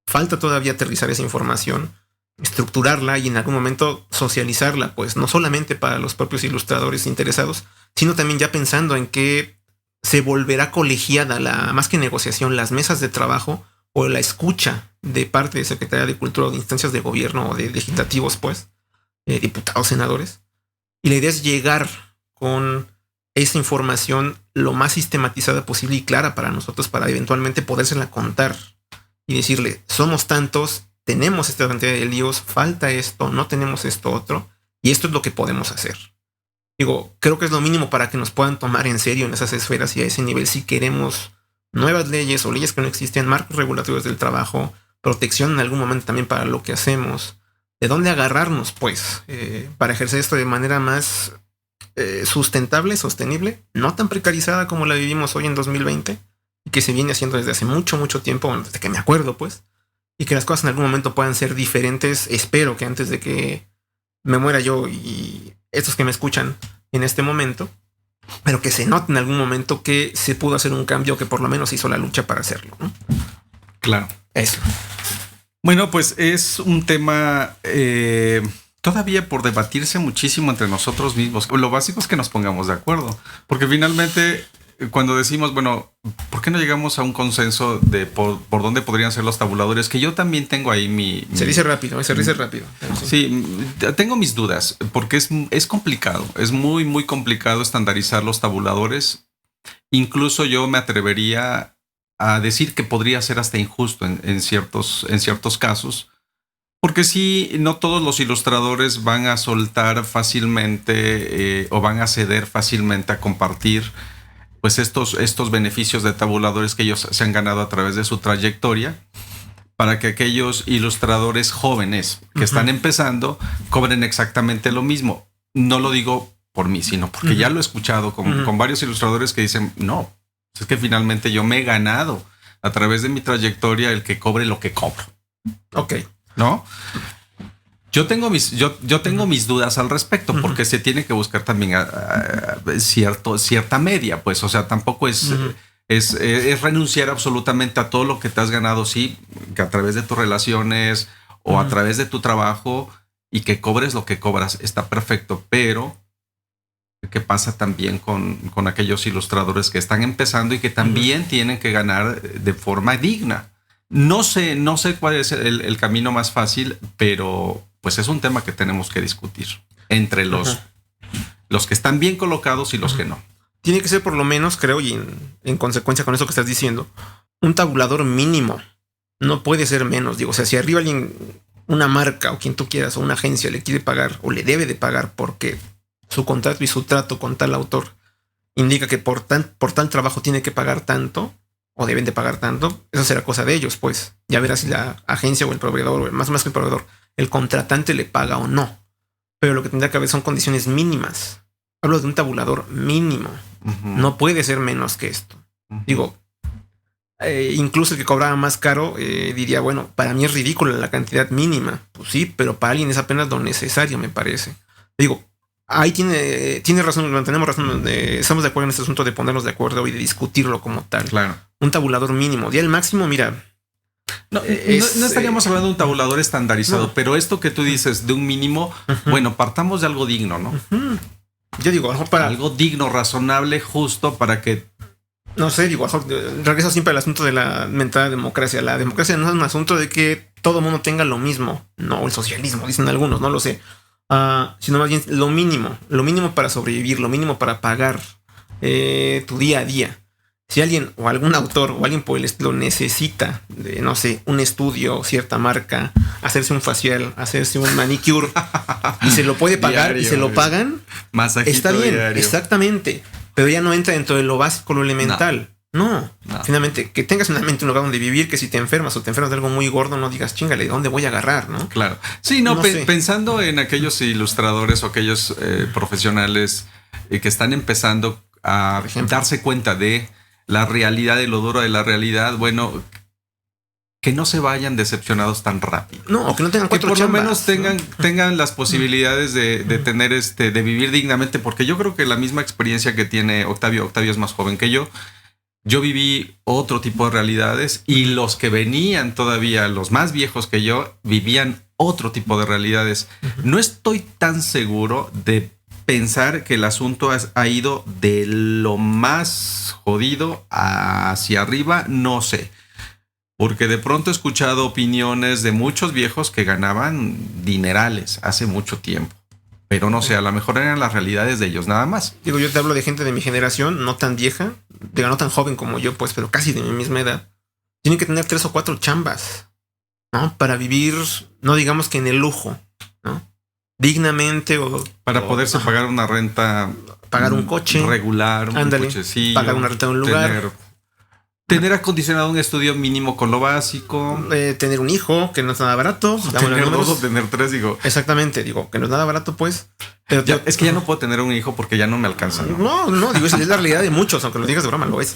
Falta todavía aterrizar esa información, estructurarla y en algún momento socializarla, pues, no solamente para los propios ilustradores interesados, sino también ya pensando en que se volverá colegiada más que negociación, las mesas de trabajo o la escucha de parte de Secretaría de Cultura o de instancias de gobierno o de legislativos, pues, diputados, senadores. Y la idea es llegar con esa información lo más sistematizada posible y clara para nosotros, para eventualmente podérsela contar y decirle, somos tantos, tenemos esta cantidad de líos, falta esto, no tenemos esto otro, y esto es lo que podemos hacer. Digo, creo que es lo mínimo para que nos puedan tomar en serio en esas esferas y a ese nivel si queremos nuevas leyes o leyes que no existen, marcos regulatorios del trabajo, protección en algún momento también para lo que hacemos. ¿De dónde agarrarnos, pues, para ejercer esto de manera más sustentable, sostenible, no tan precarizada como la vivimos hoy en 2020 y que se viene haciendo desde hace mucho, mucho tiempo, bueno, desde que me acuerdo, pues, y que las cosas en algún momento puedan ser diferentes? Espero que antes de que me muera yo y estos que me escuchan en este momento, pero que se note en algún momento que se pudo hacer un cambio, que por lo menos hizo la lucha para hacerlo, ¿no? Claro. Eso. Bueno, pues es un tema todavía por debatirse muchísimo entre nosotros mismos. Lo básico es que nos pongamos de acuerdo, porque finalmente cuando decimos, bueno, ¿por qué no llegamos a un consenso de por dónde podrían ser los tabuladores? Que yo también tengo ahí Se dice rápido. Sí, tengo mis dudas, porque es complicado, es muy, muy complicado estandarizar los tabuladores. Incluso yo me atrevería a decir que podría ser hasta injusto en ciertos casos, porque sí, no todos los ilustradores van a soltar fácilmente o van a ceder fácilmente a compartir pues estos beneficios de tabuladores que ellos se han ganado a través de su trayectoria, para que aquellos ilustradores jóvenes que están empezando cobren exactamente lo mismo. No lo digo por mí, sino porque ya lo he escuchado con varios ilustradores que dicen, no, es que finalmente yo me he ganado a través de mi trayectoria el que cobre lo que cobro. Ok. ¿No? Yo tengo mis dudas al respecto, porque se tiene que buscar también cierta media, pues, o sea, tampoco es renunciar absolutamente a todo lo que te has ganado, sí, que a través de tus relaciones o a través de tu trabajo, y que cobres lo que cobras, está perfecto, pero ¿qué pasa también con aquellos ilustradores que están empezando y que también tienen que ganar de forma digna? No sé cuál es el camino más fácil, pero pues es un tema que tenemos que discutir entre los que están bien colocados y los que no. Tiene que ser por lo menos, creo, y en consecuencia con eso que estás diciendo, un tabulador mínimo. No puede ser menos. Digo, o sea, si arriba alguien, una marca o quien tú quieras, o una agencia le quiere pagar o le debe de pagar porque su contrato y su trato con tal autor indica que por tal trabajo tiene que pagar tanto, o deben de pagar tanto, eso será cosa de ellos, pues. Ya verás si la agencia o el proveedor, o más que el proveedor, el contratante le paga o no. Pero lo que tendrá que haber son condiciones mínimas. Hablo de un tabulador mínimo. No puede ser menos que esto. Digo, incluso el que cobraba más caro diría, bueno, para mí es ridícula la cantidad mínima. Pues sí, pero para alguien es apenas lo necesario, me parece. Digo, ahí tiene razón, tenemos razón, estamos de acuerdo en este asunto de ponernos de acuerdo y de discutirlo como tal. Claro. Un tabulador mínimo. Ya el máximo, mira. No estaríamos hablando de un tabulador estandarizado, pero esto que tú dices de un mínimo, bueno, partamos de algo digno, ¿no? Yo digo, para algo digno, razonable, justo, para que... No sé, digo, regreso siempre al asunto de la mentada democracia. La democracia no es un asunto de que todo el mundo tenga lo mismo. No, el socialismo, dicen algunos, no lo sé. Sino más bien lo mínimo para sobrevivir, lo mínimo para pagar tu día a día. Si alguien o algún autor o alguien por el estilo necesita de, no sé, un estudio, cierta marca, hacerse un facial, hacerse un manicure y se lo puede pagar diario, y se lo pagan, está bien, diario. Exactamente. Pero ya no entra dentro de lo básico, lo elemental. No. Finalmente, que tengas una mente, un lugar donde vivir, que si te enfermas o te enfermas de algo muy gordo, no digas, chingale, ¿de dónde voy a agarrar? ¿No? Claro. Sí, no sé. Pensando en aquellos ilustradores o aquellos profesionales que están empezando a darse cuenta de la realidad y lo duro de la realidad, bueno, que no se vayan decepcionados tan rápido. No, que no tengan cuatro chambas. Que por lo menos tengan las posibilidades de tener de vivir dignamente, porque yo creo que la misma experiencia que tiene Octavio es más joven que yo viví otro tipo de realidades, y los que venían todavía, los más viejos que yo, vivían otro tipo de realidades. No estoy tan seguro de pensar que el asunto ha ido de lo más jodido hacia arriba, no sé. Porque de pronto he escuchado opiniones de muchos viejos que ganaban dinerales hace mucho tiempo. Pero no sé, a lo mejor eran las realidades de ellos, nada más. Digo, yo te hablo de gente de mi generación, no tan vieja, digo, no tan joven como yo, pues, pero casi de mi misma edad. Tienen que tener 3 o 4 chambas, ¿no? Para vivir, no digamos que en el lujo, ¿no? dignamente o... Para poderse pagar una renta... Pagar un coche. Regular, un cochecillo. Pagar una renta en un lugar. Tener acondicionado un estudio mínimo con lo básico. Tener un hijo, que no es nada barato. Tener dos o tener tres, digo. Exactamente, digo, que no es nada barato, pues. Pero es que ya no puedo tener un hijo porque ya no me alcanza. No, digo, es la realidad de muchos, aunque lo digas de broma, lo es.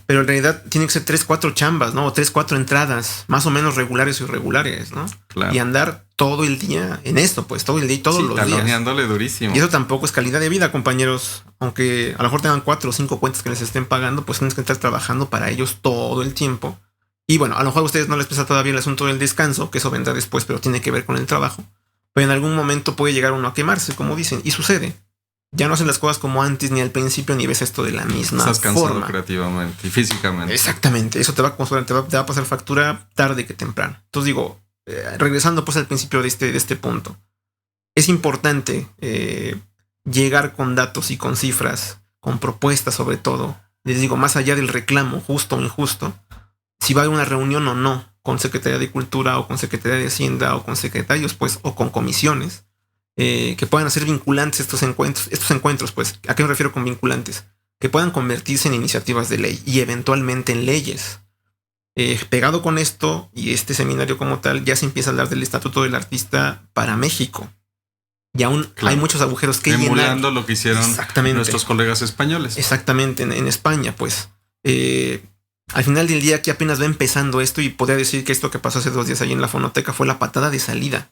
Pero en realidad tienen que ser 3-4 chambas, ¿no? O 3-4 entradas, más o menos regulares o irregulares, ¿no? Claro. Y andar todo el día en esto, pues, todo el día y todos los días. Taloneándole durísimo. Y eso tampoco es calidad de vida, compañeros. Aunque a lo mejor tengan 4 o 5 cuentas que les estén pagando, pues tienes que estar trabajando para ellos todo el tiempo. Y bueno, a lo mejor a ustedes no les pesa todavía el asunto del descanso, que eso vendrá después, pero tiene que ver con el trabajo. Pero en algún momento puede llegar uno a quemarse, como dicen, y sucede. Ya no hacen las cosas como antes ni al principio, ni ves esto de la misma forma. Estás cansado creativamente y físicamente. Exactamente. Eso te va a pasar factura tarde que temprano. Entonces digo, regresando pues al principio de este punto. Es importante llegar con datos y con cifras, con propuestas sobre todo. Les digo, más allá del reclamo, justo o injusto, si va a una reunión o no con Secretaría de Cultura o con Secretaría de Hacienda o con secretarios, pues, o con comisiones, que puedan hacer vinculantes estos encuentros, pues, ¿a qué me refiero con vinculantes? Que puedan convertirse en iniciativas de ley y eventualmente en leyes. Pegado con esto y este seminario como tal, ya se empieza a hablar del Estatuto del Artista para México. Y aún hay muchos agujeros que llenar. Emulando lo que hicieron nuestros colegas españoles. Exactamente, en España, pues. Al final del día, aquí apenas va empezando esto y podría decir que esto que pasó hace 2 días ahí en la fonoteca fue la patada de salida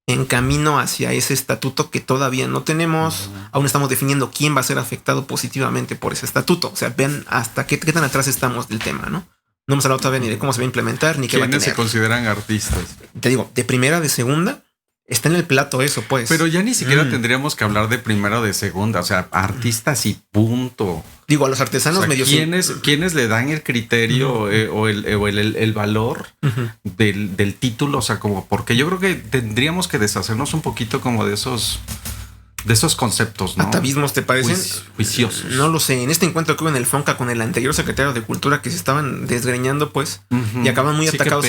en camino hacia ese estatuto que todavía no tenemos. Aún estamos definiendo quién va a ser afectado positivamente por ese estatuto. O sea, vean hasta qué tan atrás estamos del tema, ¿no? No hemos hablado todavía ni de cómo se va a implementar, ni qué va a tener. ¿Quiénes se consideran artistas? Te digo, de primera, de segunda, está en el plato eso, pues. Pero ya ni siquiera tendríamos que hablar de primera o de segunda. O sea, artistas y punto. Digo, a los artesanos, o sea, ¿quiénes le dan el criterio o el valor del título? O sea, como porque yo creo que tendríamos que deshacernos un poquito como de esos conceptos, ¿no? ¿Atavismos te parecen? Juiciosos. No lo sé. En este encuentro que hubo en el FONCA con el anterior secretario de Cultura, que se estaban desgreñando, pues, y acaban muy atacados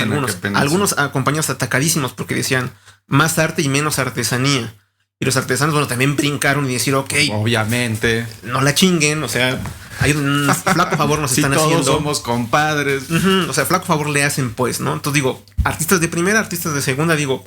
algunos compañeros atacadísimos porque decían más arte y menos artesanía. Y los artesanos, bueno, también brincaron y decir, ok, obviamente, no la chinguen, o sea, hay un flaco favor nos están haciendo. Todos somos compadres. O sea, flaco favor le hacen, pues, ¿no? Entonces digo, artistas de primera, artistas de segunda, digo,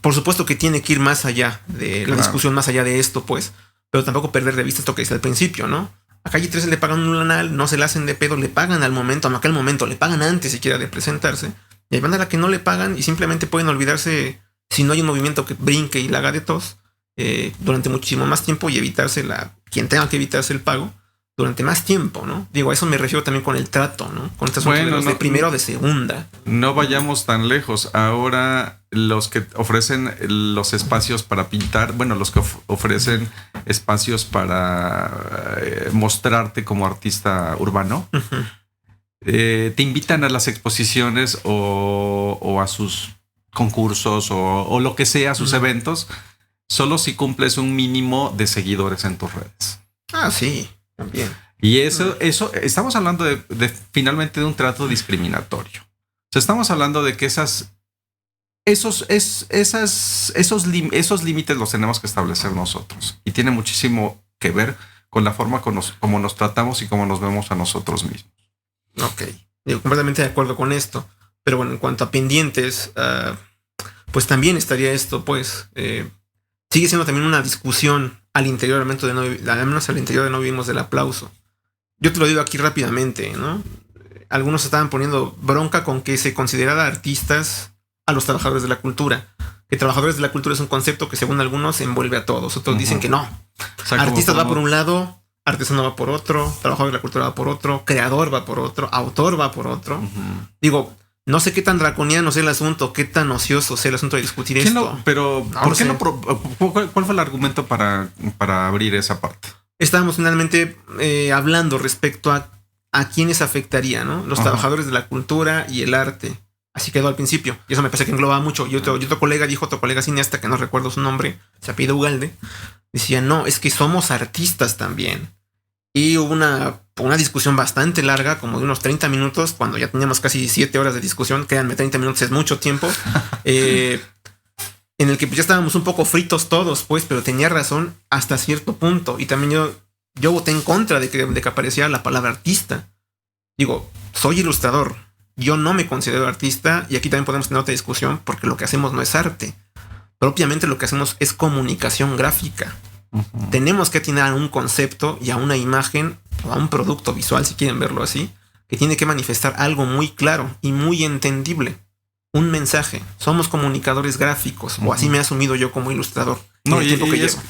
por supuesto que tiene que ir más allá de la discusión, más allá de esto, pues, pero tampoco perder de vista esto que dice al principio, ¿no? A Calle 13 le pagan un lanal, no se le hacen de pedo, le pagan al momento, no aquel momento, le pagan antes siquiera de presentarse. Y hay banda a la que no le pagan y simplemente pueden olvidarse si no hay un movimiento que brinque y la haga de tos durante muchísimo más tiempo y evitarse quien tenga que evitarse el pago durante más tiempo, ¿no? Digo, a eso me refiero también con el trato, ¿no? Con estas de primera o de segunda. No vayamos tan lejos. Ahora los que ofrecen los espacios para pintar, bueno, los que ofrecen espacios para mostrarte como artista urbano, te invitan a las exposiciones o a sus concursos o lo que sea, a sus eventos, solo si cumples un mínimo de seguidores en tus redes. Ah, sí. También. Y eso estamos hablando de finalmente de un trato discriminatorio. O sea, estamos hablando de que esos límites los tenemos que establecer nosotros. Y tiene muchísimo que ver con la forma como nos tratamos y cómo nos vemos a nosotros mismos. Ok. Digo, completamente de acuerdo con esto. Pero bueno, en cuanto a pendientes, pues también estaría esto, pues. Sigue siendo también una discusión al interior, al menos al interior de No Vivimos del Aplauso. Yo te lo digo aquí rápidamente, ¿no? Algunos estaban poniendo bronca con que se considerara artistas a los trabajadores de la cultura. Que trabajadores de la cultura es un concepto que según algunos envuelve a todos. Otros dicen que no. O sea, artistas va por un lado, artesano va por otro, trabajador de la cultura va por otro, creador va por otro, autor va por otro. Digo, no sé qué tan draconiano sea el asunto, qué tan ocioso sea el asunto de discutir esto. No, pero ¿por qué no? ¿Cuál fue el argumento para abrir esa parte? Estábamos finalmente hablando respecto a quiénes afectaría, ¿no? Los trabajadores de la cultura y el arte. Así quedó al principio. Y eso me parece que engloba mucho. Y otro colega cineasta, que no recuerdo su nombre, se apellida Ugalde, decía, no, es que somos artistas también. Y hubo una discusión bastante larga, como de unos 30 minutos, cuando ya teníamos casi 7 horas de discusión. Créanme, 30 minutos es mucho tiempo. en el que pues ya estábamos un poco fritos todos, pues, pero tenía razón hasta cierto punto. Y también yo voté en contra de que apareciera la palabra artista. Digo, soy ilustrador, yo no me considero artista, y aquí también podemos tener otra discusión porque lo que hacemos no es arte. Propiamente lo que hacemos es comunicación gráfica. Uh-huh. Tenemos que atinar a un concepto y a una imagen o a un producto visual, si quieren verlo así, que tiene que manifestar algo muy claro y muy entendible. Un mensaje. Somos comunicadores gráficos, o así me he asumido yo como ilustrador. No, y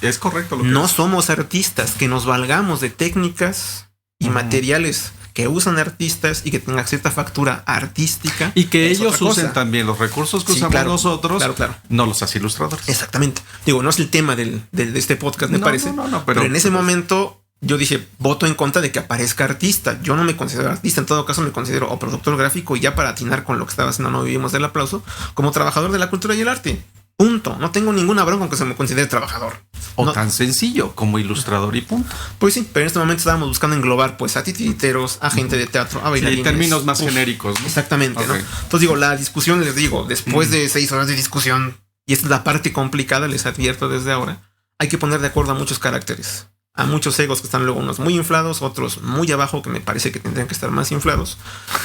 es correcto lo que no somos artistas, que nos valgamos de técnicas y materiales que usan artistas y que tengan cierta factura artística. Y que ellos usen también los recursos que usamos nosotros, no los hace ilustradores. Exactamente. Digo, no es el tema de este podcast, me parece. Pero en ese momento yo dije, voto en contra de que aparezca artista. Yo no me considero artista, en todo caso me considero o productor gráfico, y ya para atinar con lo que estaba haciendo No Vivimos del Aplauso, como trabajador de la cultura y el arte. Punto. No tengo ninguna bronca con que se me considere trabajador. O tan sencillo como ilustrador y punto. Pues sí, pero en este momento estábamos buscando englobar pues a titiriteros, a gente de teatro, a bailarines. Sí, términos más genéricos, ¿no? Exactamente, ¿no? Entonces digo, la discusión, les digo, después de 6 horas de discusión, y esta es la parte complicada, les advierto desde ahora, hay que poner de acuerdo a muchos caracteres. A muchos egos que están luego unos muy inflados, otros muy abajo, que me parece que tendrían que estar más inflados.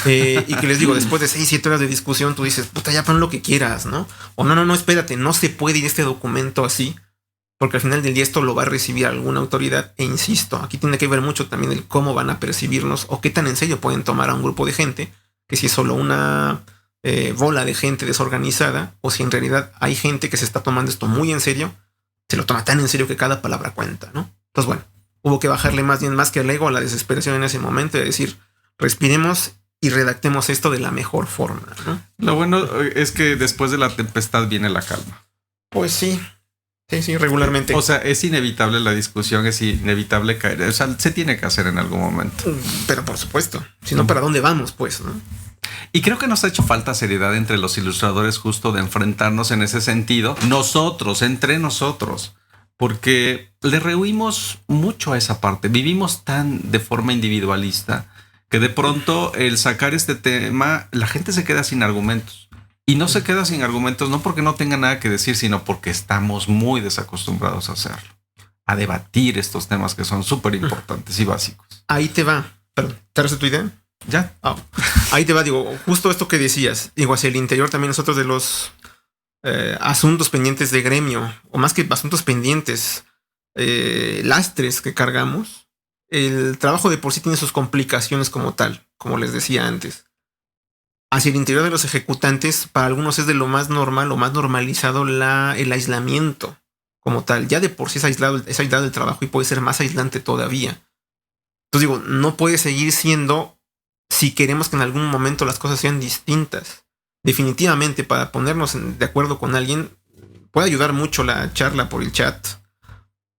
Y que les digo, después de 6-7 horas de discusión, tú dices, puta, ya pon lo que quieras, ¿no? O no, espérate, no se puede ir este documento así, porque al final del día esto lo va a recibir alguna autoridad. E insisto, aquí tiene que ver mucho también el cómo van a percibirnos o qué tan en serio pueden tomar a un grupo de gente, que si es solo una bola de gente desorganizada, o si en realidad hay gente que se está tomando esto muy en serio, se lo toma tan en serio que cada palabra cuenta, ¿no? Entonces, bueno, hubo que bajarle más que al ego, a la desesperación en ese momento, de decir, respiremos y redactemos esto de la mejor forma, ¿no? Lo bueno es que después de la tempestad viene la calma. Pues sí. Sí, regularmente. O sea, es inevitable la discusión, es inevitable caer. O sea, se tiene que hacer en algún momento. Pero por supuesto. Si no, ¿para dónde vamos, pues, no? Y creo que nos ha hecho falta seriedad entre los ilustradores, justo de enfrentarnos en ese sentido. Nosotros, entre nosotros. Porque le rehuimos mucho a esa parte. Vivimos tan de forma individualista que de pronto el sacar este tema, la gente se queda sin argumentos. Y no se queda sin argumentos no porque no tenga nada que decir, sino porque estamos muy desacostumbrados a hacerlo. A debatir estos temas que son súper importantes y básicos. Ahí te va. Perdón, ¿te haces tu idea? Ya. Ahí te va, digo, justo esto que decías. Digo, hacia el interior también nosotros de los... asuntos pendientes de gremio, o más que asuntos pendientes, lastres que cargamos. El trabajo de por sí tiene sus complicaciones como tal, como les decía antes. Hacia el interior de los ejecutantes, para algunos es de lo más normal o más normalizado el aislamiento como tal. Ya de por sí es aislado el trabajo y puede ser más aislante todavía. Entonces digo, no puede seguir siendo si queremos que en algún momento las cosas sean distintas. Definitivamente, para ponernos de acuerdo con alguien, puede ayudar mucho la charla por el chat.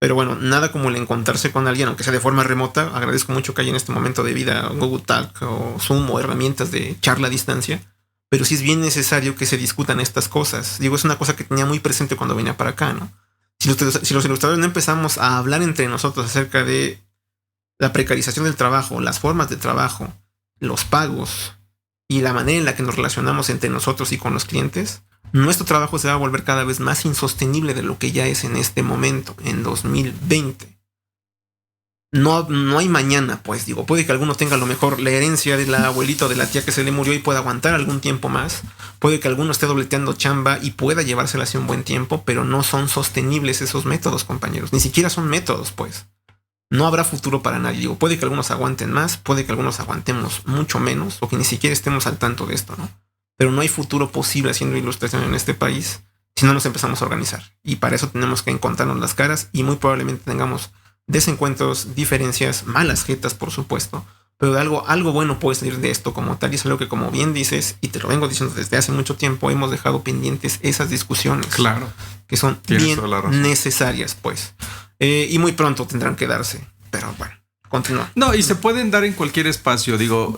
Pero bueno, nada como el encontrarse con alguien, aunque sea de forma remota. Agradezco mucho que haya en este momento de vida Google Talk o Zoom o herramientas de charla a distancia. Pero sí es bien necesario que se discutan estas cosas. Digo, es una cosa que tenía muy presente cuando venía para acá, ¿no? Si los ilustradores no empezamos a hablar entre nosotros acerca de la precarización del trabajo, las formas de trabajo, los pagos y la manera en la que nos relacionamos entre nosotros y con los clientes, nuestro trabajo se va a volver cada vez más insostenible de lo que ya es en este momento, en 2020. No hay mañana, pues digo, puede que alguno tenga a lo mejor la herencia de la abuelita o de la tía que se le murió y pueda aguantar algún tiempo más. Puede que alguno esté dobleteando chamba y pueda llevársela hace un buen tiempo, pero no son sostenibles esos métodos, compañeros. Ni siquiera son métodos, pues. No habrá futuro para nadie. Digo, puede que algunos aguanten más, puede que algunos aguantemos mucho menos, o que ni siquiera estemos al tanto de esto, ¿no? Pero no hay futuro posible haciendo ilustración en este país si no nos empezamos a organizar. Y para eso tenemos que encontrarnos las caras y muy probablemente tengamos desencuentros, diferencias, malas jetas, por supuesto. Pero algo bueno puede salir de esto como tal. Y es algo que, como bien dices, y te lo vengo diciendo desde hace mucho tiempo, hemos dejado pendientes esas discusiones. Claro. Que son bien necesarias, pues. Y muy pronto tendrán que darse. Pero bueno, continúa. No, y se pueden dar en cualquier espacio. Digo,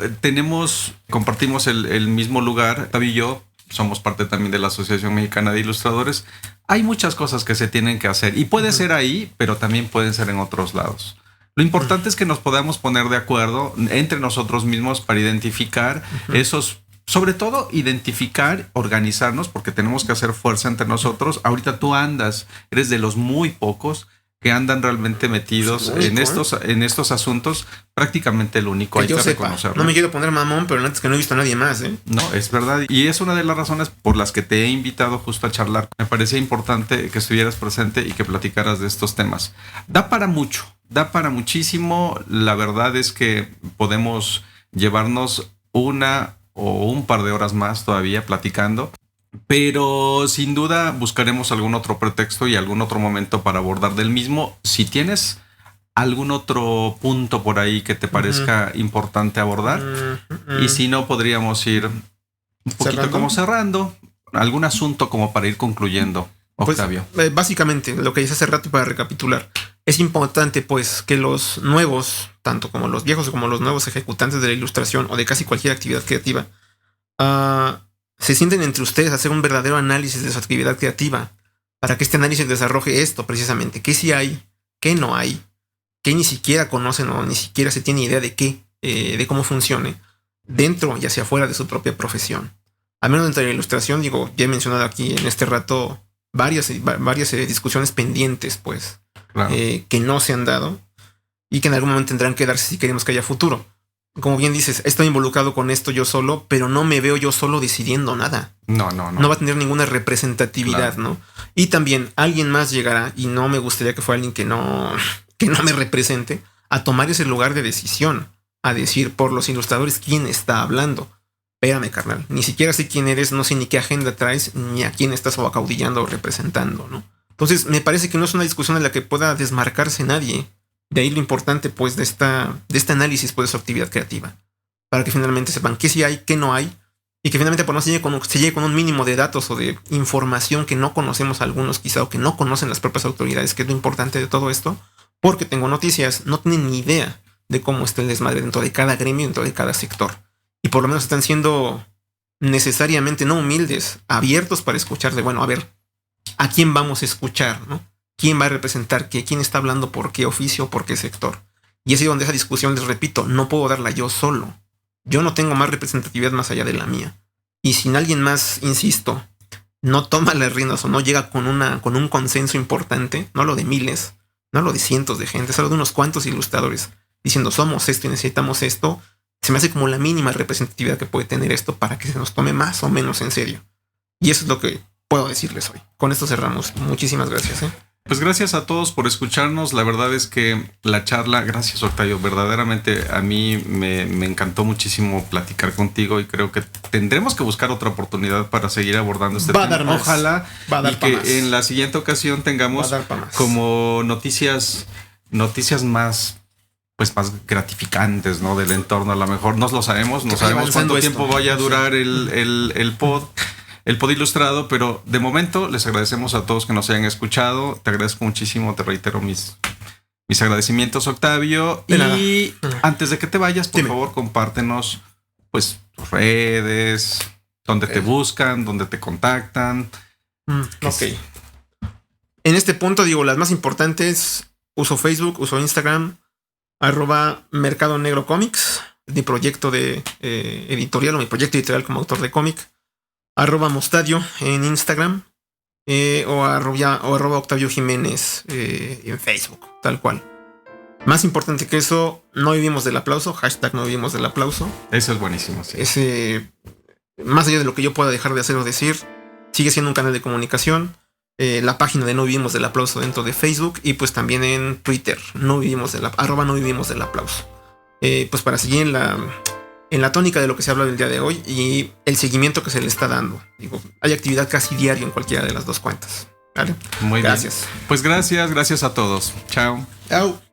compartimos el mismo lugar. Tavi y yo somos parte también de la Asociación Mexicana de Ilustradores. Hay muchas cosas que se tienen que hacer. Y puede ser ahí, pero también pueden ser en otros lados. Lo importante es que nos podamos poner de acuerdo entre nosotros mismos para identificar esos sobre todo identificar, organizarnos, porque tenemos que hacer fuerza entre nosotros. Ahorita tú eres de los muy pocos que andan realmente metidos en estos asuntos, prácticamente el único, hay que reconocerlo. No me quiero poner mamón, pero antes que no he visto a nadie más, ¿eh? No, es verdad. Y es una de las razones por las que te he invitado justo a charlar. Me parecía importante que estuvieras presente y que platicaras de estos temas. Da para muchísimo. La verdad es que podemos llevarnos una o un par de horas más todavía platicando. Pero sin duda buscaremos algún otro pretexto y algún otro momento para abordar del mismo. Si tienes algún otro punto por ahí que te parezca importante abordar, y si no, podríamos ir un poquito como cerrando algún asunto como para ir concluyendo, Octavio. Pues, básicamente, lo que hice hace rato, para recapitular, es importante pues que los nuevos, tanto como los viejos como los nuevos ejecutantes de la ilustración o de casi cualquier actividad creativa, se sienten entre ustedes a hacer un verdadero análisis de su actividad creativa, para que este análisis desarrolle esto precisamente: qué sí hay, qué no hay, qué ni siquiera conocen o ni siquiera se tiene idea de qué, de cómo funcione, dentro y hacia afuera de su propia profesión. Al menos dentro de la ilustración, digo, ya he mencionado aquí en este rato varias discusiones pendientes, pues, claro, que no se han dado y que en algún momento tendrán que darse si queremos que haya futuro. Como bien dices, estoy involucrado con esto yo solo, pero no me veo yo solo decidiendo nada. No va a tener ninguna representatividad, claro, ¿no? Y también alguien más llegará, y no me gustaría que fuera alguien que no me represente, a tomar ese lugar de decisión, a decir por los ilustradores quién está hablando. Espérame, carnal, ni siquiera sé quién eres, no sé ni qué agenda traes, ni a quién estás acaudillando o representando, ¿no? Entonces, me parece que no es una discusión en la que pueda desmarcarse nadie. De ahí lo importante, pues, de este análisis, pues, de su actividad creativa. Para que finalmente sepan qué sí hay, qué no hay. Y que finalmente, pues, no se llegue con un mínimo de datos o de información que no conocemos algunos quizá, o que no conocen las propias autoridades, que es lo importante de todo esto. Porque tengo noticias, no tienen ni idea de cómo está el desmadre dentro de cada gremio, dentro de cada sector. Y por lo menos están siendo necesariamente no humildes, abiertos para escuchar de, bueno, a ver, ¿a quién vamos a escuchar, no? ¿Quién va a representar qué? ¿Quién está hablando por qué oficio, por qué sector? Y es ahí donde esa discusión, les repito, no puedo darla yo solo. Yo no tengo más representatividad más allá de la mía. Y si alguien más, insisto, no toma las riendas o no llega con un consenso importante, no hablo de miles, no hablo de cientos de gente, hablo de unos cuantos ilustradores diciendo somos esto y necesitamos esto, se me hace como la mínima representatividad que puede tener esto para que se nos tome más o menos en serio. Y eso es lo que puedo decirles hoy. Con esto cerramos. Muchísimas gracias. Pues gracias a todos por escucharnos. La verdad es que la charla, gracias Octavio, verdaderamente a mí me encantó muchísimo platicar contigo y creo que tendremos que buscar otra oportunidad para seguir abordando este tema. Ojalá y que en la siguiente ocasión tengamos como noticias más, pues, más gratificantes, ¿no? Del entorno. A lo mejor no sabemos cuánto tiempo vaya a durar el pod ilustrado, pero de momento les agradecemos a todos que nos hayan escuchado. Te agradezco muchísimo, te reitero mis agradecimientos, Octavio. Y antes de que te vayas, por favor, compártenos, pues, tus redes, dónde te buscan, dónde te contactan. Ok. En este punto, digo, las más importantes, uso Facebook, uso Instagram, @Mercado Negro Comics, mi proyecto de editorial o mi proyecto editorial como autor de cómic. @Mostadio en Instagram, o @Octavio Jiménez en Facebook, tal cual. Más importante que eso, no vivimos del aplauso, #no vivimos del aplauso. Eso es buenísimo, sí. Más allá de lo que yo pueda dejar de hacer o decir, sigue siendo un canal de comunicación. La página de No Vivimos del Aplauso dentro de Facebook, y pues también en Twitter, @No Vivimos del Aplauso. Pues para seguir en la tónica de lo que se habla del día de hoy y el seguimiento que se le está dando. Digo, hay actividad casi diaria en cualquiera de las dos cuentas. ¿Vale? Muy bien. Pues gracias a todos. Chao. Chao.